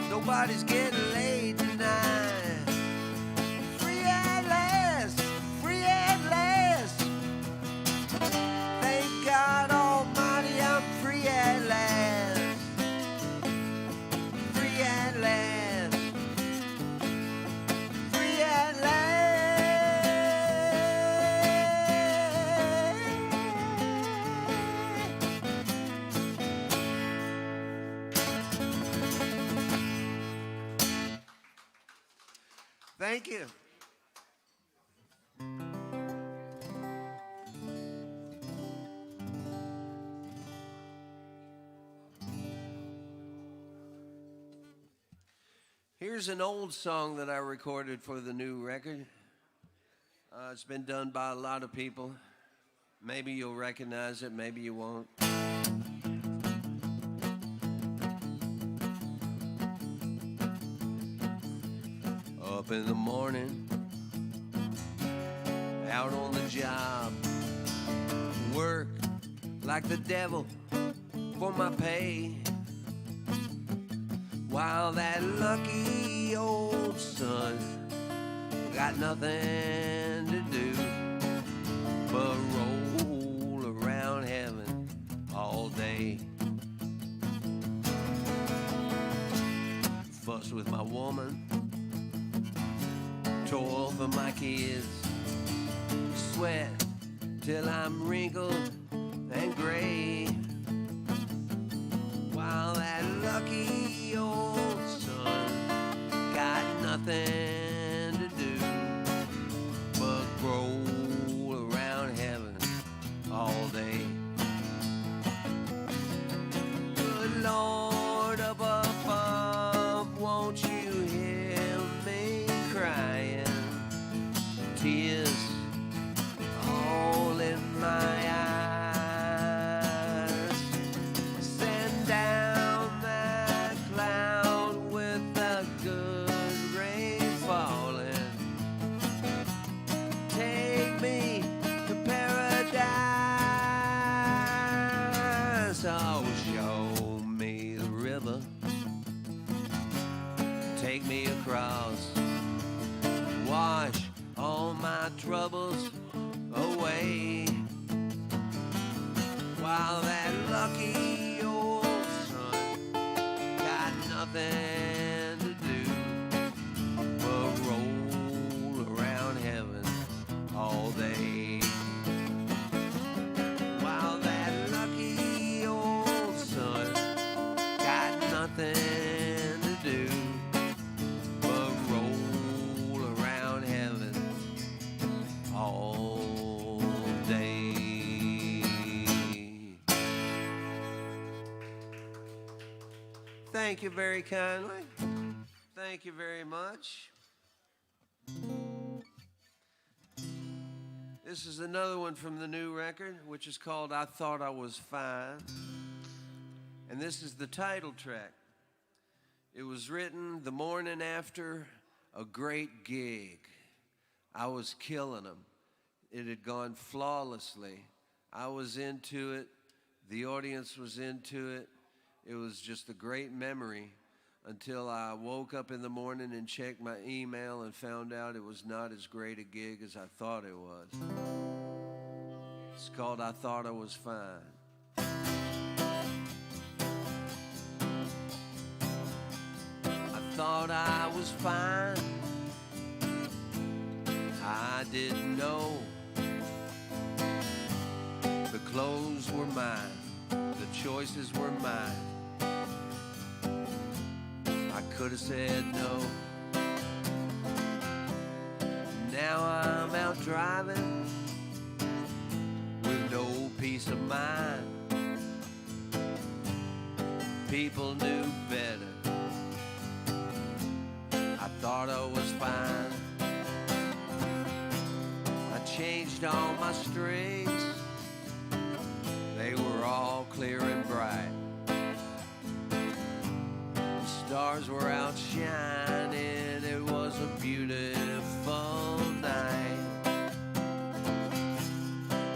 S4: Nobody's getting laid tonight. Free at last, free at last. Thank God Almighty, I'm free at last. Free at last. Free at last. Thank you. Here's an old song that I recorded for the new record. It's been done by a lot of people. Maybe you'll recognize it, maybe you won't. Up in the morning, out on the job, work like the devil for my pay, while that lucky old son got nothing to do but roll around heaven all day. Fuss with my woman, toil for my kids, sweat till I'm wrinkled and gray, while that lucky old son got nothing to do but roll around heaven all day. Good Lord up above, won't you hear me crying? Tears all in my eyes. Send down that cloud with the good rain falling. Take me to paradise. Oh, show me the river. Take me across. Wash all my troubles away, while that lucky old son got nothing to do but roll around heaven all day, while that lucky old son got nothing to do but roll around heaven all day. Thank you very kindly. Thank you very much. This is another one from the new record, which is called I Thought I Was Fine. And this is the title track. It was written the morning after a great gig. I was killing them. It had gone flawlessly. I was into it. The audience was into it. It was just a great memory until I woke up in the morning and checked my email and found out it was not as great a gig as I thought it was. It's called I Thought I Was Fine. I thought I was fine. I didn't know. The clothes were mine. The choices were mine. I could have said no. Now I'm out driving with no peace of mine. People knew better. I thought I was fine. I changed all my strings. They were all clear and bright. The stars were out shining. It was a beautiful night.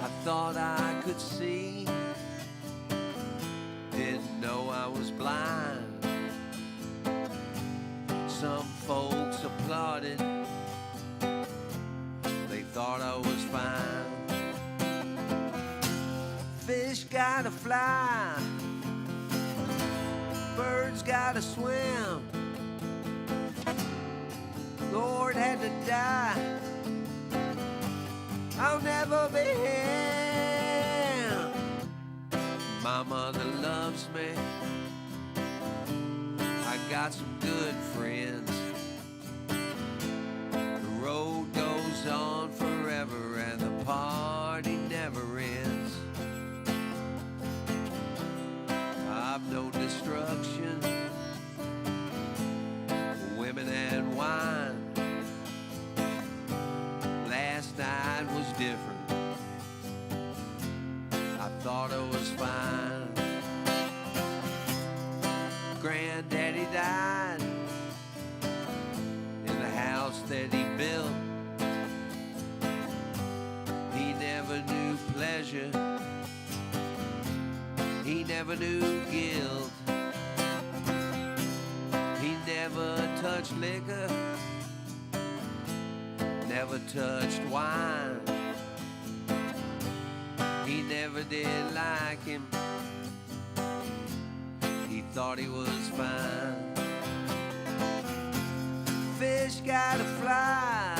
S4: I thought I could see. Didn't know I was blind. Some folks applauded. They thought I was fine. Fish gotta fly. Birds gotta swim. Lord had to die. I'll never be him. My mother loves me. I got some good friends. The road goes on forever and the party never ends. I've known destruction, women and wine. Last night was different. I thought I was fine. Granddaddy died in the house that he built. He never knew pleasure. He never knew guilt. He never touched liquor. Never touched wine. He never did like him. He thought he was fine. Fish gotta fly.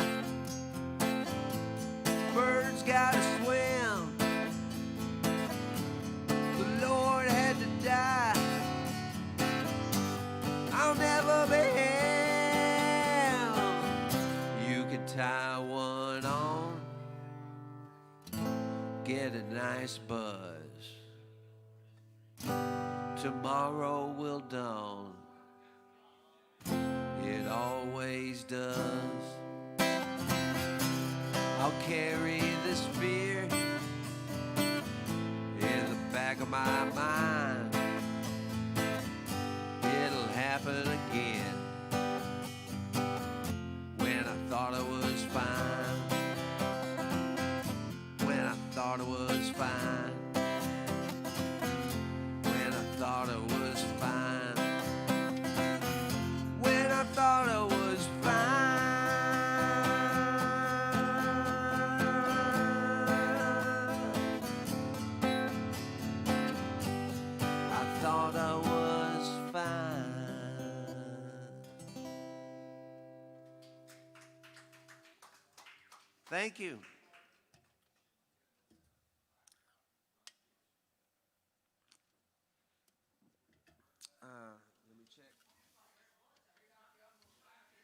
S4: Birds gotta swim. The Lord had to die. I'll never be him. You could tie one on, get a nice buzz. Tomorrow will dawn. It always does. I'll carry this fear in the back of my mind. It'll happen again. When I thought I was fine. When I thought I was fine. When I thought I was fine. When I thought I was fine. I thought I was fine. Thank you. Let me check.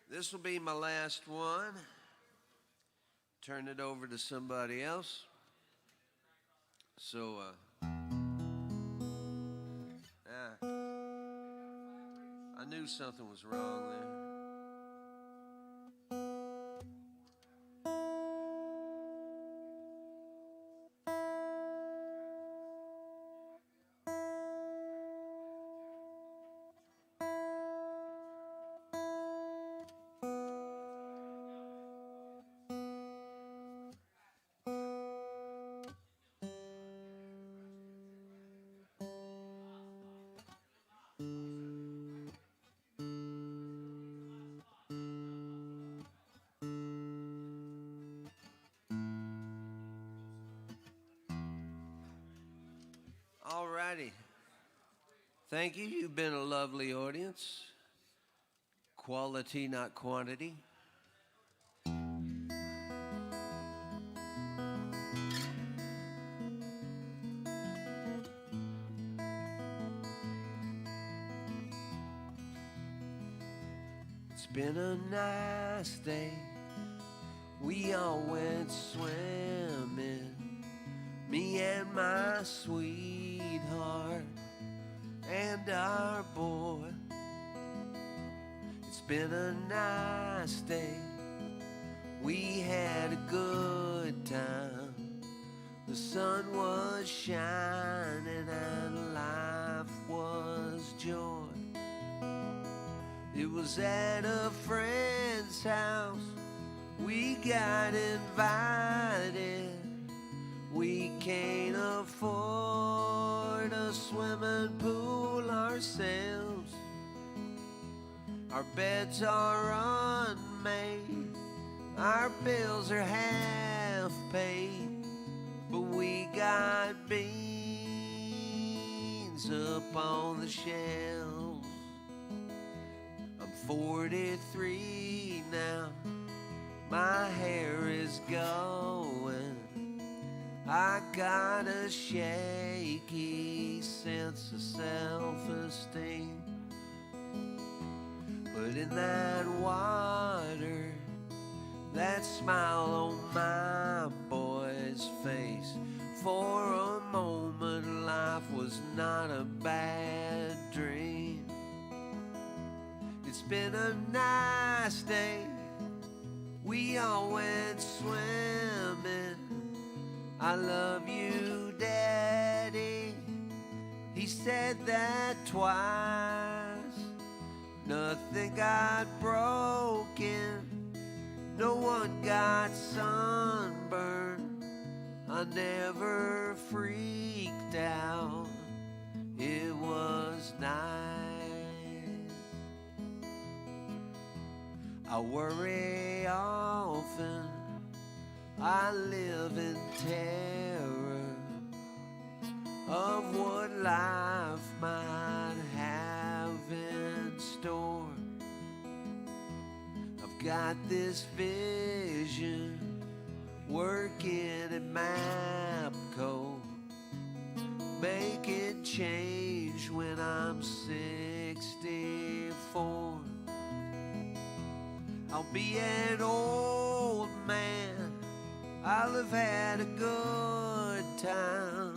S4: This will be my last one. Turn it over to somebody else. So, I knew something was wrong there. All righty. Thank you. You've been a lovely audience. Quality, not quantity. It's been a nice day. We all went swimming. me and my sweetheart and our boy. It's been a nice day, we had a good time. The sun was shining and life was joy. It was at a friend's house we got invited. We can't afford a swimming pool ourselves. Our beds are unmade, our bills are half paid, but we got beans up on the shelves. I'm 43 now, my hair is going. I got a shaky sense of self-esteem. But in that water, that smile on my boy's face, for a moment life was not a bad dream. It's been a nice day, we all went swimming. I love you, Daddy, he said that twice. Nothing got broken, no one got sunburned. I never freaked out, it was nice. I worry often, I live in terror of what life might have in store. I've got this vision working at MAPCO, making change when I'm 64. I'll be an old man, I'll have had a good time.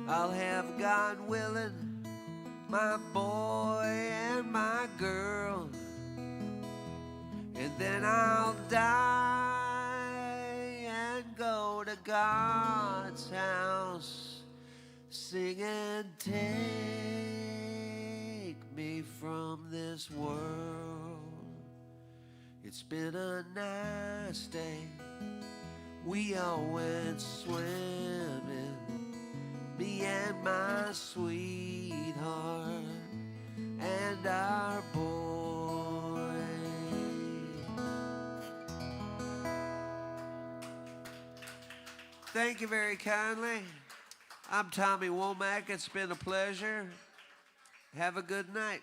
S4: I'll have, God willing, my boy and my girl. And then I'll die and go to God's house, singing, take me from this world. It's been a nice day, we all went swimming, me and my sweetheart and our boy. Thank you very kindly. I'm Tommy Womack. It's been a pleasure. Have a good night.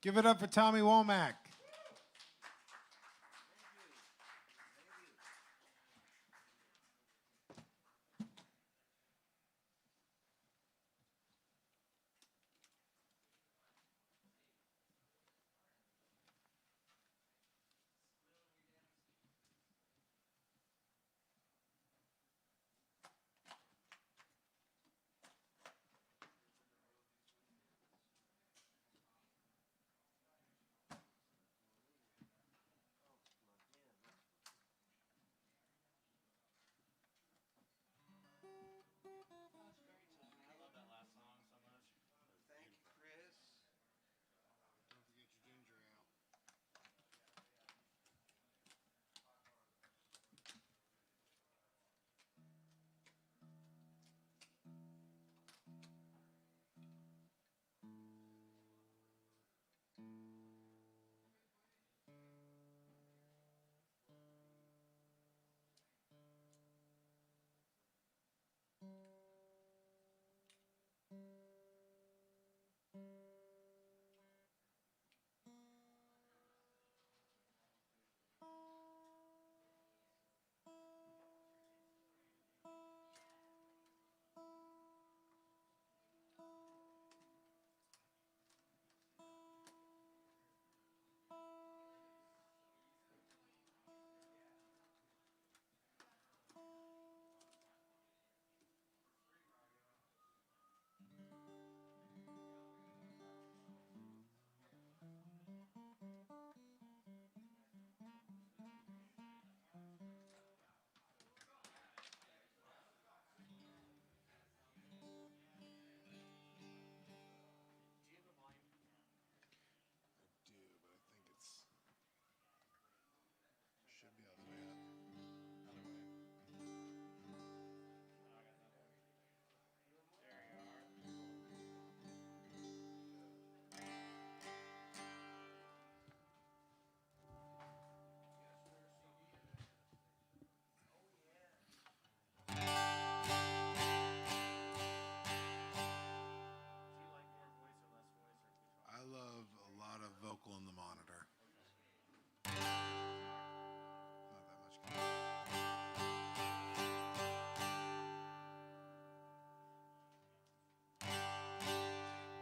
S1: Give it up for Tommy Womack.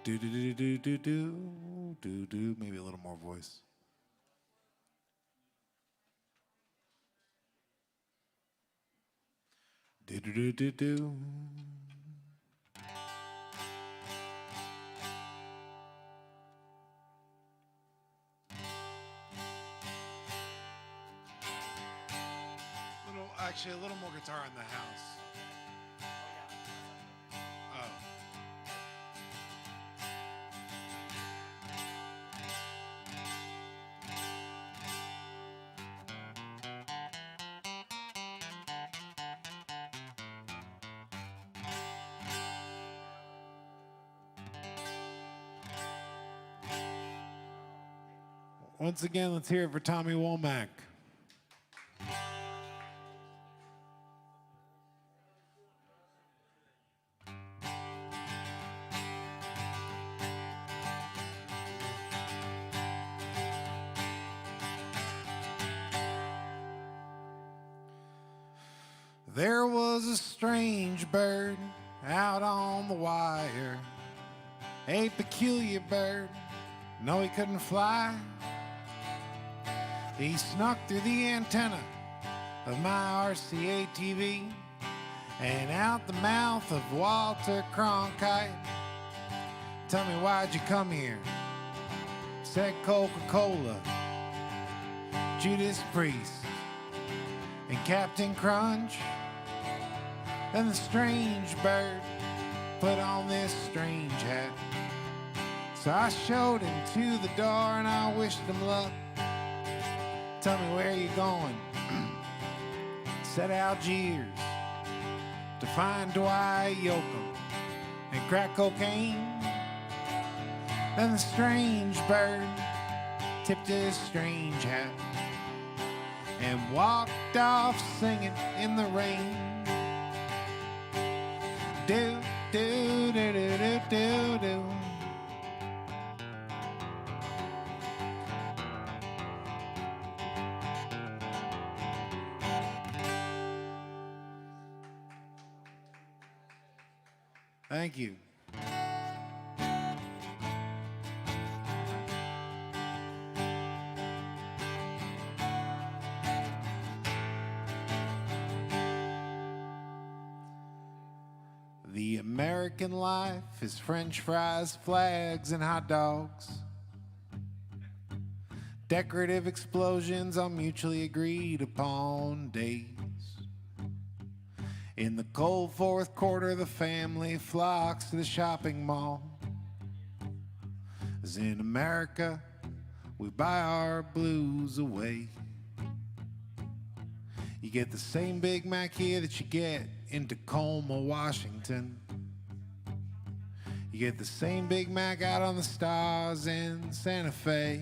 S1: Do do do do do do do do. Maybe a little more voice. Do do do do do. Actually, a little more guitar in the house. Oh. Once again, let's hear it for Tommy Womack. There was a strange bird out on the wire, a peculiar bird, no he couldn't fly. He snuck through the antenna of my RCA TV and out the mouth of Walter Cronkite. Tell me, why'd you come here? Said Coca-Cola, Judas Priest, and Captain Crunch. Then the strange bird put on this strange hat. So I showed him to the door and I wished him luck. Tell me, where you going? Said Algiers to find Dwight Yoakam and crack cocaine. Then the strange bird tipped his strange hat and walked off singing in the rain. Do, do, do, do, do, do, do. Thank you. The American life is French fries, flags, and hot dogs. Decorative explosions on mutually agreed upon days. In the cold fourth quarter, the family flocks to the shopping mall. As in America, we buy our blues away. You get the same Big Mac here that you get in Tacoma, Washington. You get the same Big Mac out on the stars in Santa Fe.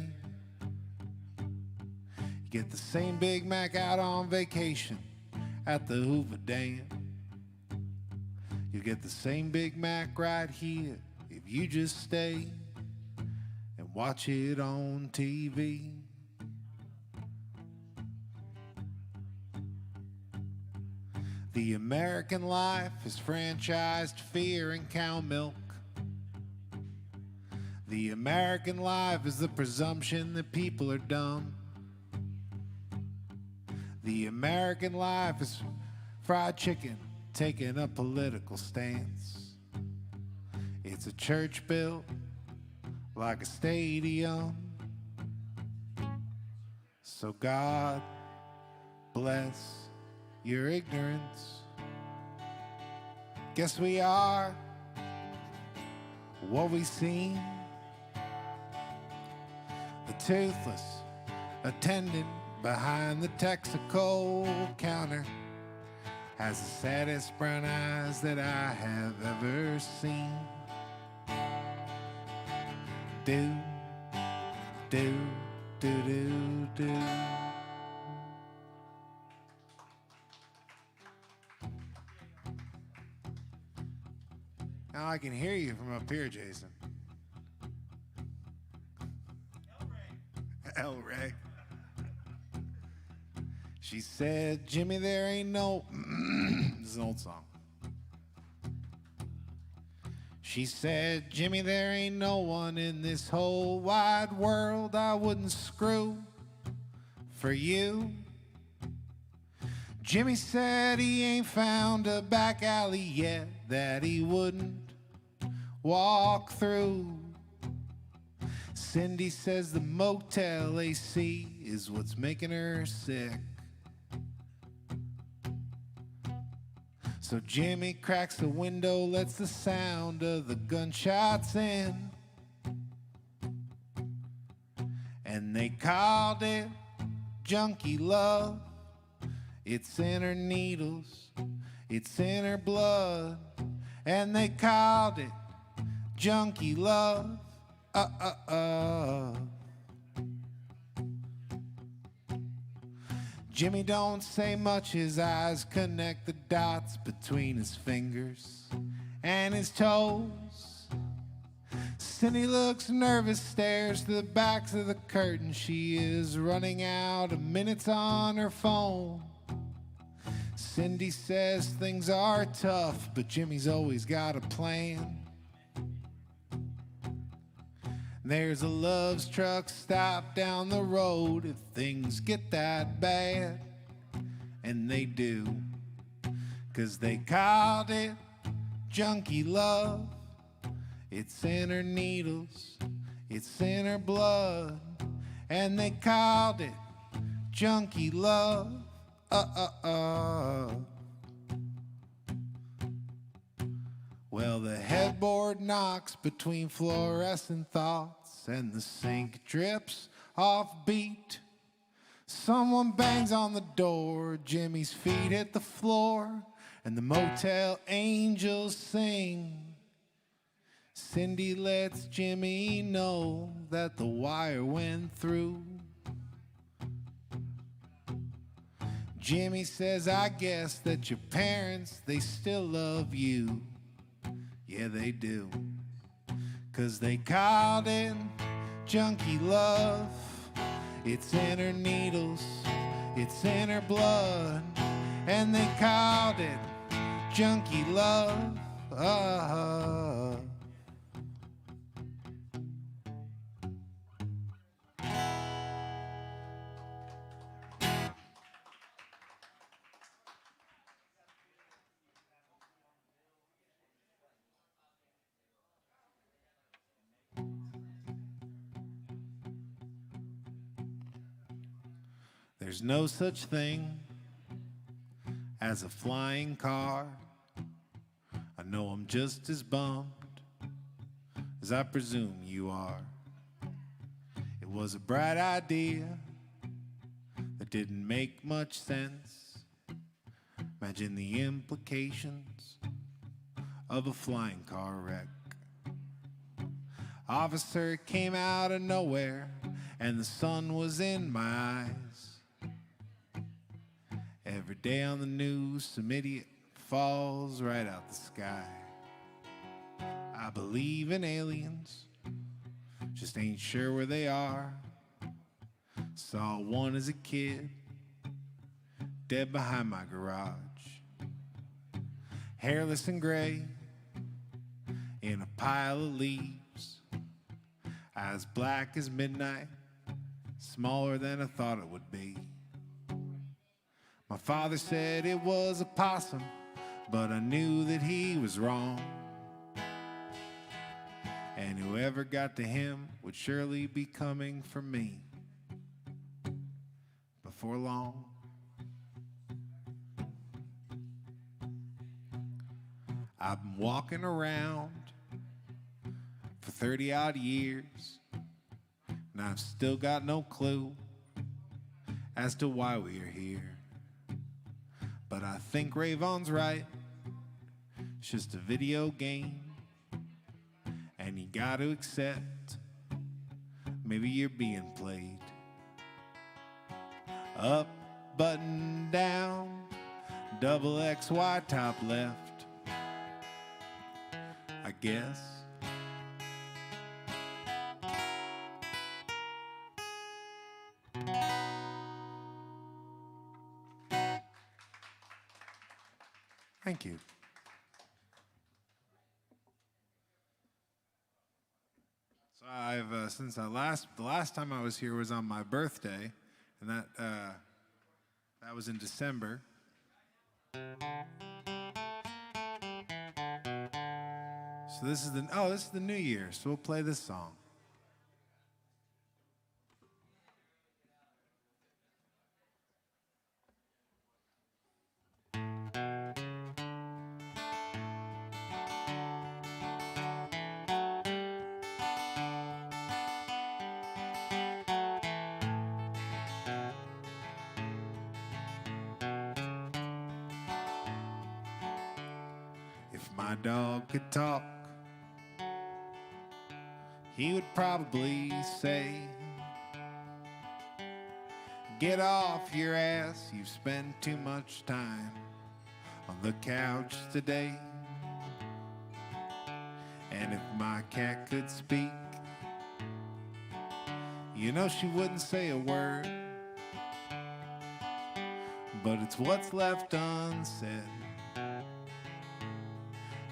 S1: You get the same Big Mac out on vacation at the Hoover Dam. You get the same Big Mac right here if you just stay and watch it on TV. The American life is franchised fear and cow milk. The American life is the presumption that people are dumb. The American life is fried chicken taking a political stance. It's a church built like a stadium. So God bless your ignorance. Guess we are what we seem. The toothless attendant behind the Texaco counter has the saddest brown eyes that I have ever seen. Do, do, do, do, do. Now I can hear you from up here, Jason. El Ray. She said, Jimmy, there ain't no... This is an old song. She said, Jimmy, there ain't no one in this whole wide world I wouldn't screw for you. Jimmy said he ain't found a back alley yet that he wouldn't walk through. Cindy says the motel AC is what's making her sick. So Jimmy cracks the window, lets the sound of the gunshots in. And they called it junkie love. It's in her needles, it's in her blood. And they called it junkie love. Jimmy don't say much, his eyes connect the dots between his fingers and his toes. Cindy looks nervous, stares to the backs of the curtain. She is running out of minutes on her phone. Cindy says things are tough, but Jimmy's always got a plan. There's a Love's truck stop down the road if things get that bad. And they do, 'cause they called it junkie love. It's in her needles, it's in her blood. And they called it junkie love. Well, the headboard knocks between fluorescent thoughts and the sink drips off beat. Someone bangs on the door, Jimmy's feet hit the floor, and the motel angels sing. Cindy lets Jimmy know that the wire went through. Jimmy says, I guess that your parents, they still love you. Yeah, they do. 'Cause they called it junkie love. It's in her needles, it's in her blood. And they called it junkie love. There's no such thing as a flying car. I know I'm just as bummed as I presume you are. It was a bright idea that didn't make much sense. Imagine the implications of a flying car wreck. Officer came out of nowhere and the sun was in my eyes. Every day on the news, some idiot falls right out the sky. I believe in aliens, just ain't sure where they are. Saw one as a kid, dead behind my garage. Hairless and gray, in a pile of leaves. Eyes black as midnight, smaller than I thought it would be. My father said it was a possum, but I knew that he was wrong. And whoever got to him would surely be coming for me before long. I've been walking around for 30 odd years, and I've still got no clue as to why we are here. But I think Rayvon's right. It's just a video game. And you gotta accept maybe you're being played. Up, button down, double XY top left. I guess. Thank you. I've since the last time I was here was on my birthday, and that was in December. So this is the new year. So we'll play this song. If my dog could talk, he would probably say, "Get off your ass, you've spent too much time on the couch today." And if my cat could speak, you know she wouldn't say a word, but it's what's left unsaid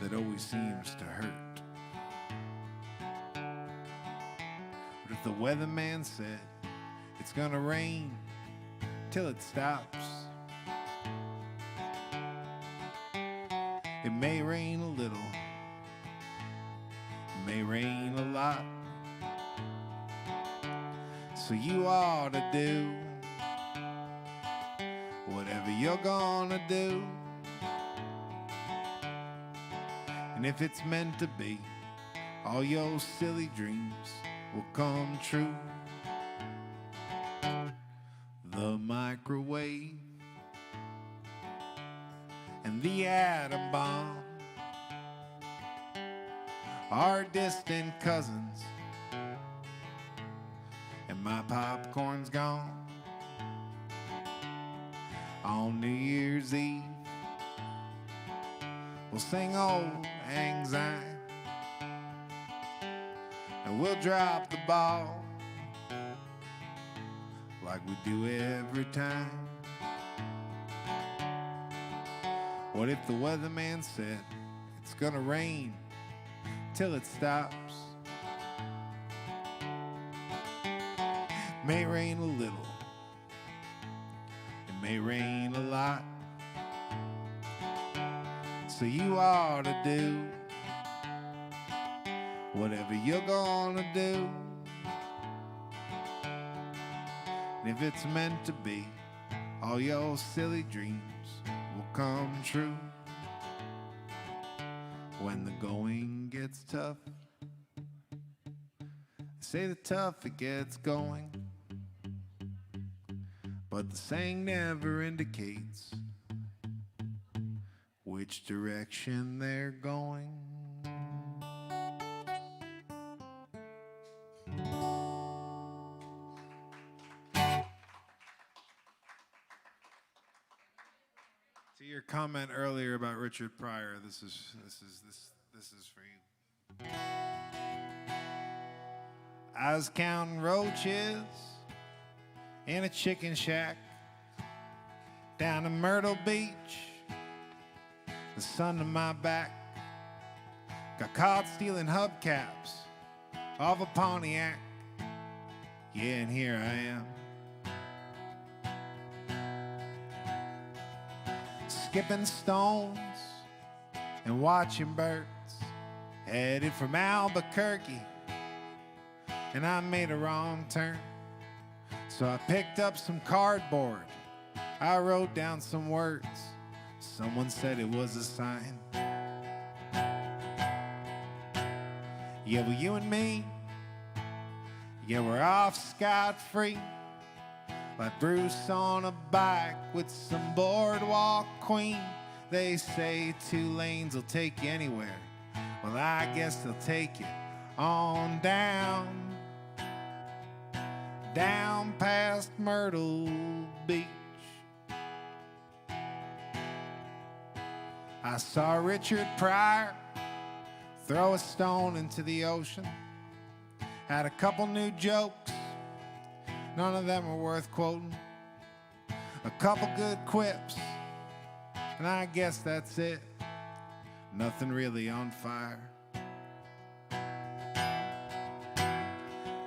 S1: that always seems to hurt. But if the weatherman said it's gonna rain till it stops, it may rain a little, it may rain a lot. So you ought to do whatever you're gonna do. And if it's meant to be, all your silly dreams will come true. The microwave and the atom bomb are distant cousins, and my popcorn's gone. On New Year's Eve, we'll sing Old Lang Syne, and we'll drop the ball like we do every time. What if the weatherman said it's gonna rain till it stops? It may rain a little, it may rain a lot. So you ought to do whatever you're gonna do. And if it's meant to be, all your silly dreams will come true. When the going gets tough, they say the tougher gets going, but the saying never indicates which direction they're going. To your comment earlier about Richard Pryor, this is for you. I was counting roaches in a chicken shack down in Myrtle Beach. The sun to my back, got caught stealing hubcaps off a Pontiac. Yeah, and here I am, skipping stones and watching birds, headed from Albuquerque, and I made a wrong turn. So I picked up some cardboard, I wrote down some words. Someone said it was a sign. Yeah, well, you and me, yeah, we're off scot-free, like Bruce on a bike with some boardwalk queen. They say 2 lanes will take you anywhere. Well, I guess they'll take you on down past Myrtle Beach. I saw Richard Pryor throw a stone into the ocean. Had a couple new jokes, none of them were worth quoting. A couple good quips, and I guess that's it. Nothing really on fire.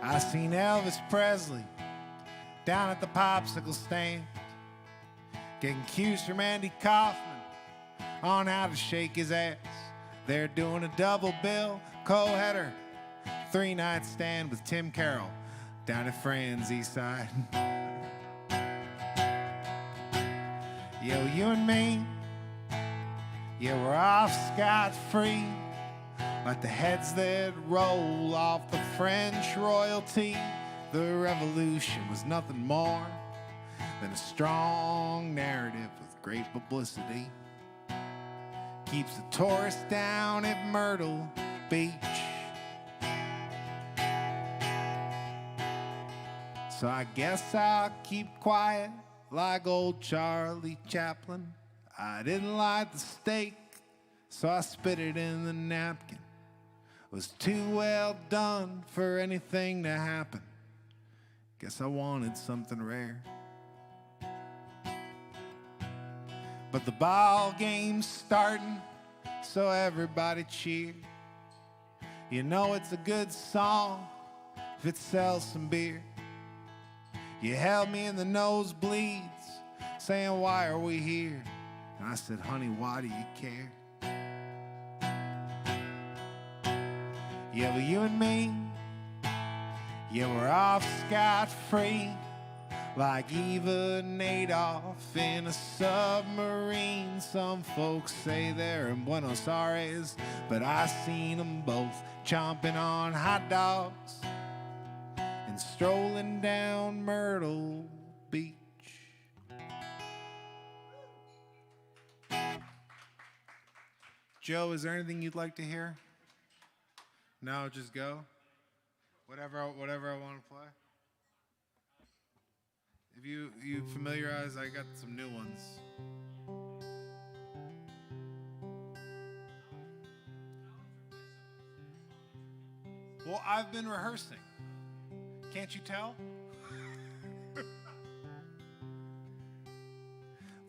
S1: I seen Elvis Presley down at the popsicle stand, getting cues from Andy Kaufman on how to shake his ass. They're doing a double bill, co-header, 3-night stand with Tim Carroll down at Fran's East Side. Yo, you and me, yeah, we're off scot-free, like the heads that roll off the French royalty. The revolution was nothing more than a strong narrative with great publicity. Keeps the tourists down at Myrtle Beach. So I guess I'll keep quiet like old Charlie Chaplin. I didn't like the steak, so I spit it in the napkin. It was too well done for anything to happen. Guess I wanted something rare. But the ball game's starting, so everybody cheer. You know it's a good song if it sells some beer. You held me in the nosebleeds, saying, why are we here? And I said, honey, why do you care? Yeah, well, you and me, yeah, we're off scot-free, like Eva and Adolf in a submarine. Some folks say they're in Buenos Aires, but I seen them both chomping on hot dogs and strolling down Myrtle Beach. Joe, is there anything you'd like to hear? No, just go. Whatever I want to play. If you familiarize, I got some new ones. Well, I've been rehearsing. Can't you tell?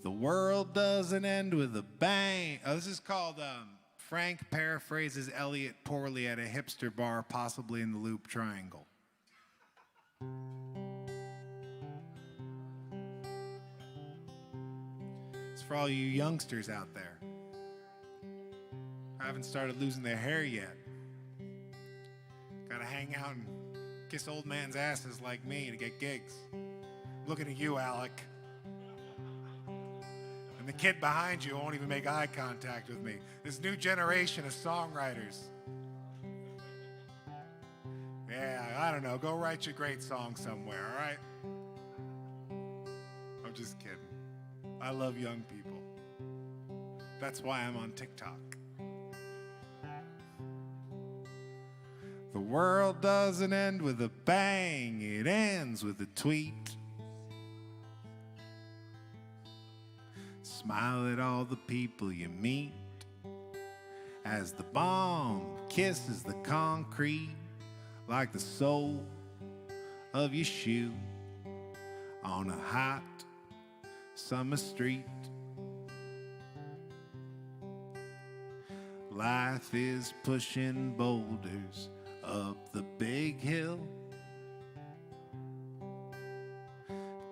S1: The world doesn't end with a bang. Oh, this is called Frank paraphrases Elliot poorly at a hipster bar, possibly in the Loop Triangle. It's for all you youngsters out there who haven't started losing their hair yet. Gotta hang out and kiss old man's asses like me to get gigs. Looking at you, Alec. And the kid behind you won't even make eye contact with me. This new generation of songwriters. Yeah, I don't know. Go write your great song somewhere, all right? I'm just kidding. I love young people. That's why I'm on TikTok. The world doesn't end with a bang. It ends with a tweet. Smile at all the people you meet as the bomb kisses the concrete like the sole of your shoe on a hot summer street. Life is pushing boulders up the big hill.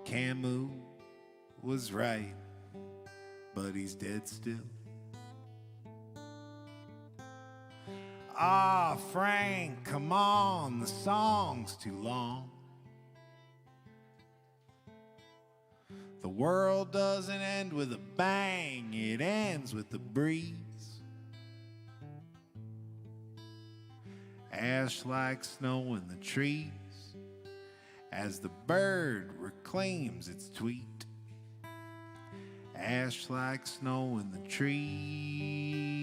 S1: Camus was right, but he's dead still. Ah, Frank, come on, the song's too long. The world doesn't end with a bang, it ends with a breeze. Ash like snow in the trees as the bird reclaims its tweet. Ash like snow in the trees.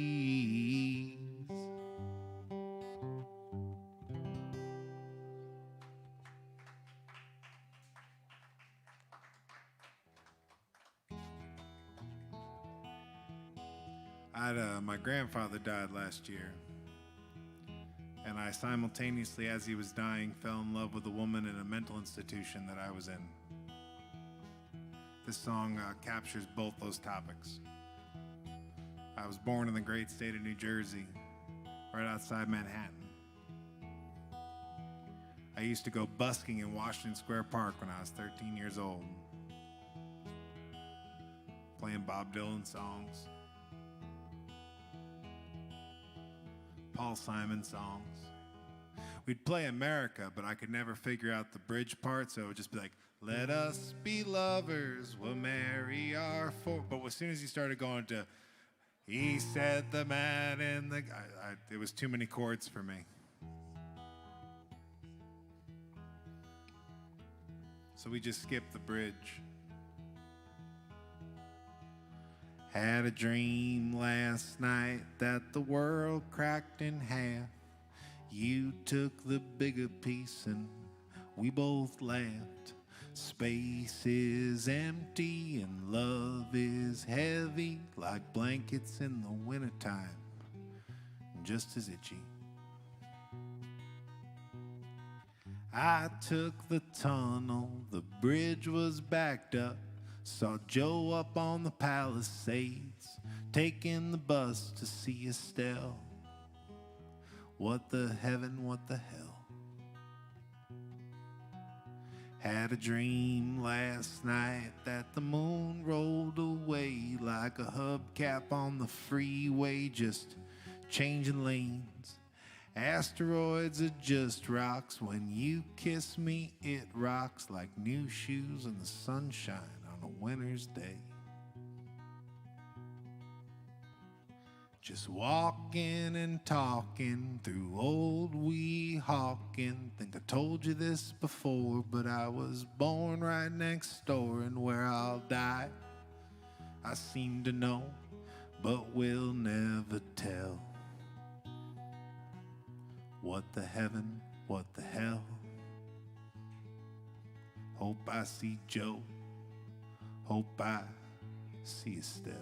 S1: My grandfather died last year, and I simultaneously, as he was dying, fell in love with a woman in a mental institution that I was in. This song captures both those topics. I was born in the great state of New Jersey, right outside Manhattan. I used to go busking in Washington Square Park when I was 13 years old, playing Bob Dylan songs, Paul Simon songs. We'd play America, but I could never figure out the bridge part, so it would just be like, let us be lovers, we'll marry our four. But as soon as he started going to, he said the man in the, it was too many chords for me. So we just skipped the bridge. Had a dream last night that the world cracked in half. You took the bigger piece and we both laughed. Space is empty and love is heavy, like blankets in the wintertime, just as itchy. I took the tunnel, the bridge was backed up. Saw Joe up on the Palisades, taking the bus to see Estelle. What the heaven, what the hell? Had a dream last night that the moon rolled away like a hubcap on the freeway, just changing lanes. Asteroids are just rocks. When you kiss me, it rocks like new shoes in the sunshine on a winter's day. Just walking and talking through old Weehawken. Think I told you this before, but I was born right next door, and where I'll die, I seem to know, but will never tell. What the heaven, what the hell? Hope I see Joe, hope I see Estelle.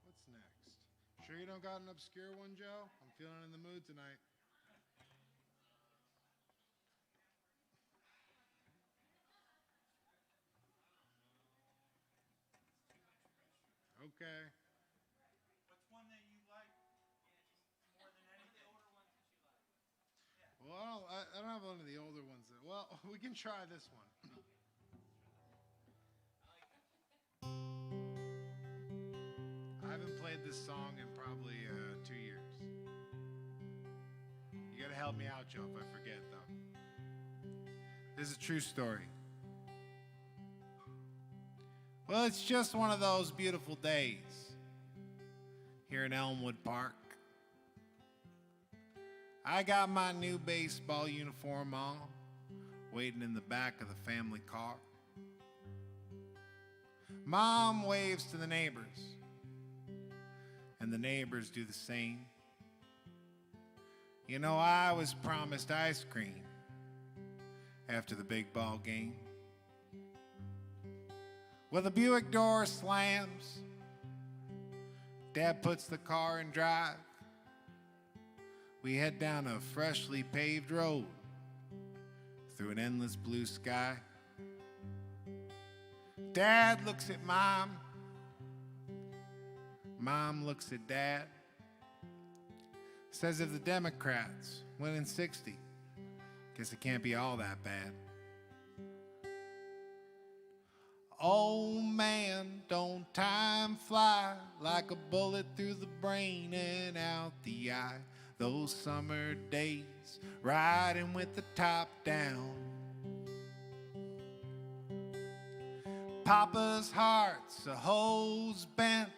S1: What's next? Sure you don't got an obscure one, Joe? I'm feeling in the mood tonight. Okay.
S3: What's one that you like more than any of the older ones that you like? Yeah.
S1: Well, I don't have one of the older ones. Well, we can try this one. I haven't played this song in probably 2 years. You gotta help me out, Joe, if I forget, though. This is a true story. Well, it's just one of those beautiful days here in Elmwood Park. I got my new baseball uniform on, waiting in the back of the family car. Mom waves to the neighbors, and the neighbors do the same. You know, I was promised ice cream after the big ball game. Well, the Buick door slams. Dad puts the car in drive. We head down a freshly paved road through an endless blue sky. Dad looks at Mom. Mom looks at Dad. Says if the Democrats win in 60, guess it can't be all that bad. Oh man, don't time fly like a bullet through the brain and out the eye. Those summer days, riding with the top down. Papa's heart's a hose bent.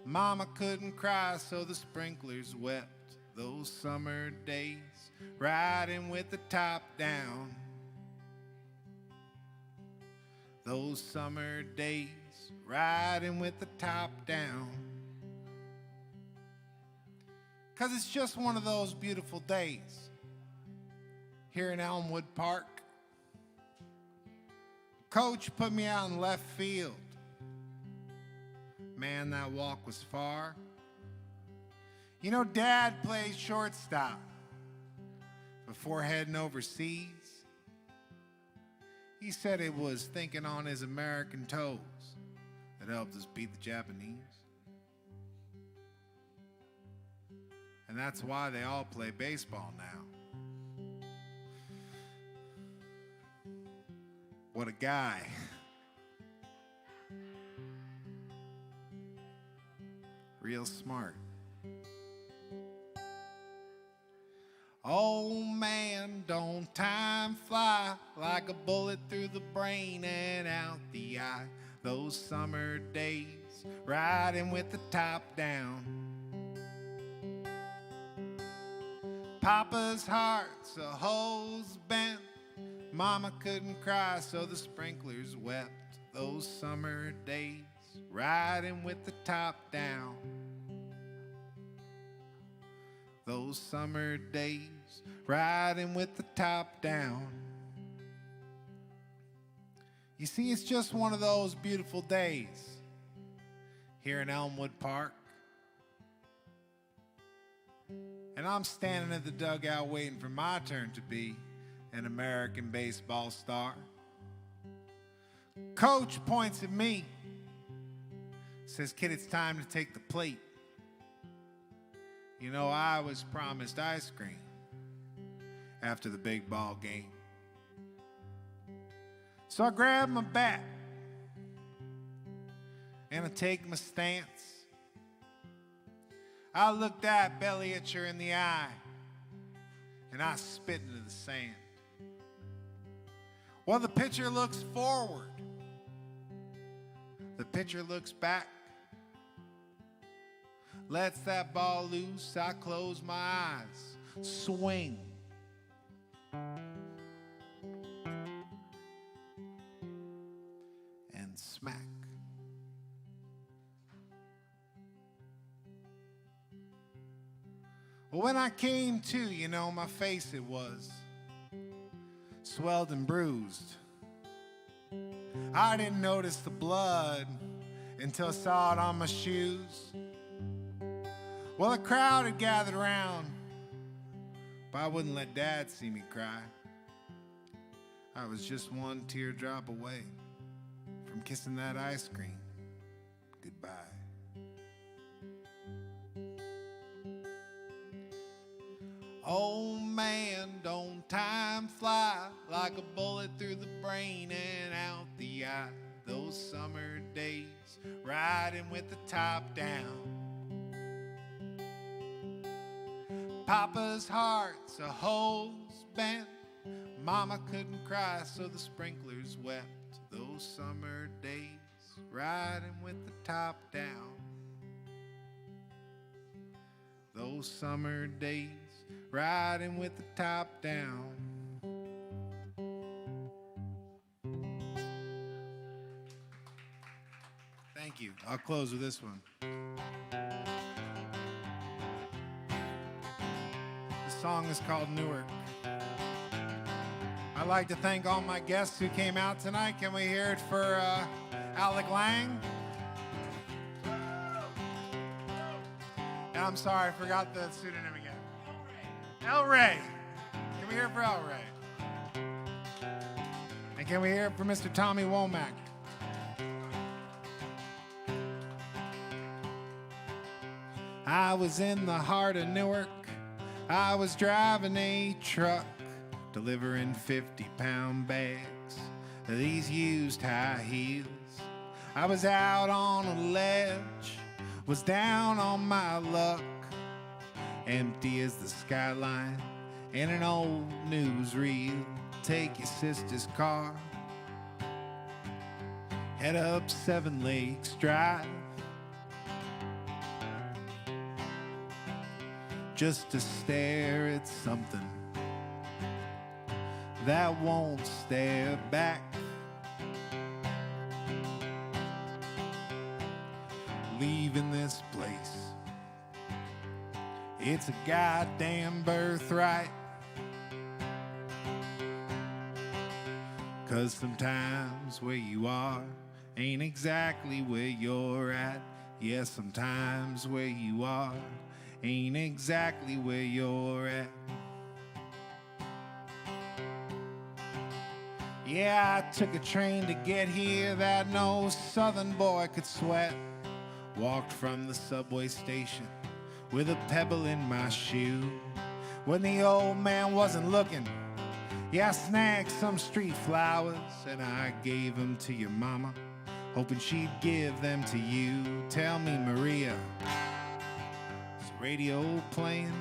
S1: Mama couldn't cry, so the sprinklers wept. Those summer days, riding with the top down. Those summer days, riding with the top down. 'Cause it's just one of those beautiful days here in Elmwood Park. Coach put me out in left field. Man, that walk was far. You know, Dad plays shortstop before heading overseas. He said it was thinking on his American toes that helped us beat the Japanese. And that's why they all play baseball now. What a guy. Real smart. Oh man, don't time fly like a bullet through the brain and out the eye. Those summer days, riding with the top down. Papa's heart's a hose bent. Mama couldn't cry, so the sprinklers wept. Those summer days, riding with the top down. Those summer days, riding with the top down. You see, it's just one of those beautiful days here in Elmwood Park. And I'm standing at the dugout waiting for my turn to be an American baseball star. Coach points at me, says, "Kid, it's time to take the plate. You know, I was promised ice cream after the big ball game." So I grab my bat and I take my stance. I look that belly itcher in the eye and I spit into the sand. Well, the pitcher looks forward. The pitcher looks back. Lets that ball loose. I close my eyes. Swing. And smack. Well, when I came to, you know, my face it was swelled and bruised. I didn't notice the blood until I saw it on my shoes. Well, a crowd had gathered around, but I wouldn't let Dad see me cry. I was just one teardrop away from kissing that ice cream goodbye. Oh man, don't time fly like a bullet through the brain and out the eye. Those summer days, riding with the top down. Papa's heart's a hose bent. Mama couldn't cry, so the sprinklers wept. Those summer days, riding with the top down. Those summer days, riding with the top down. Thank you. I'll close with this one. The song is called Newark. I'd like to thank all my guests who came out tonight. Can we hear it for Alec Lang? And I'm sorry, I forgot the pseudonym again. El Ray. Can we hear it for El Ray? And can we hear it for Mr. Tommy Womack? I was in the heart of Newark. I was driving a truck, delivering 50-pound bags of these used high heels. I was out on a ledge, was down on my luck, empty as the skyline in an old newsreel. Take your sister's car, head up 7 Lakes Drive, just to stare at something that won't stare back. Leaving this place, it's a goddamn birthright. 'Cause sometimes where you are ain't exactly where you're at. Yes, sometimes where you are ain't exactly where you're at. Yeah, I took a train to get here that no southern boy could sweat. Walked from the subway station with a pebble in my shoe. When the old man wasn't looking, yeah, I snagged some street flowers and I gave them to your mama, hoping she'd give them to you. Tell me, Maria, is the radio playing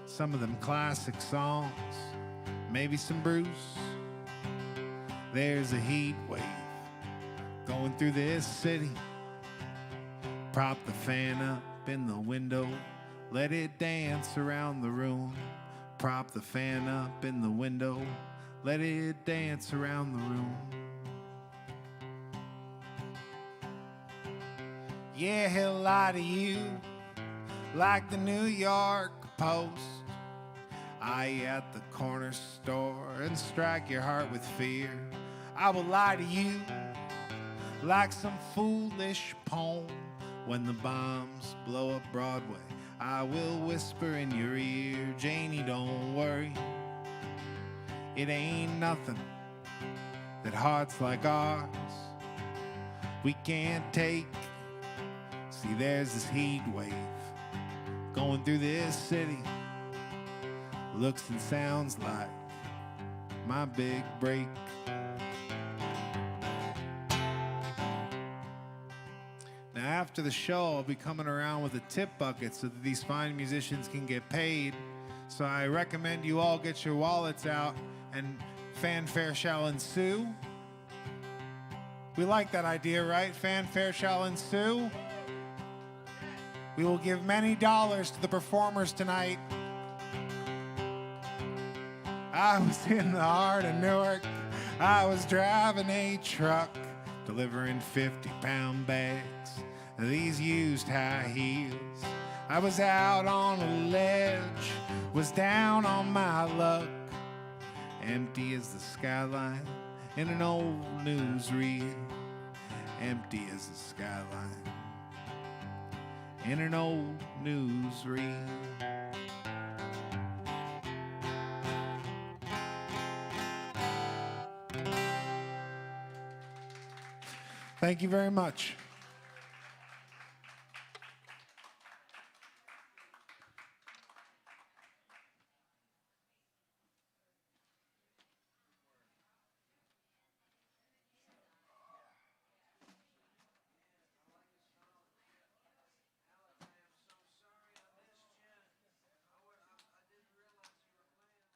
S1: some of them classic songs? Maybe some Bruce? There's a heat wave going through this city. Prop the fan up in the window, let it dance around the room. Prop the fan up in the window, let it dance around the room. Yeah, he'll lie to you like the New York Post. I at the corner store and strike your heart with fear. I will lie to you like some foolish poem. When the bombs blow up Broadway, I will whisper in your ear, Janie, don't worry. It ain't nothing that hearts like ours we can't take. See, there's this heat wave going through this city. Looks and sounds like my big break. Now, after the show, I'll be coming around with a tip bucket so that these fine musicians can get paid. So I recommend you all get your wallets out and fanfare shall ensue. We like that idea, right? Fanfare shall ensue. We will give many dollars to the performers tonight. I was in the heart of Newark. I was driving a truck, delivering 50-pound bags of these used high heels. I was out on a ledge, was down on my luck, empty as the skyline in an old newsreel. Empty as the skyline in an old newsreel. Thank you very much.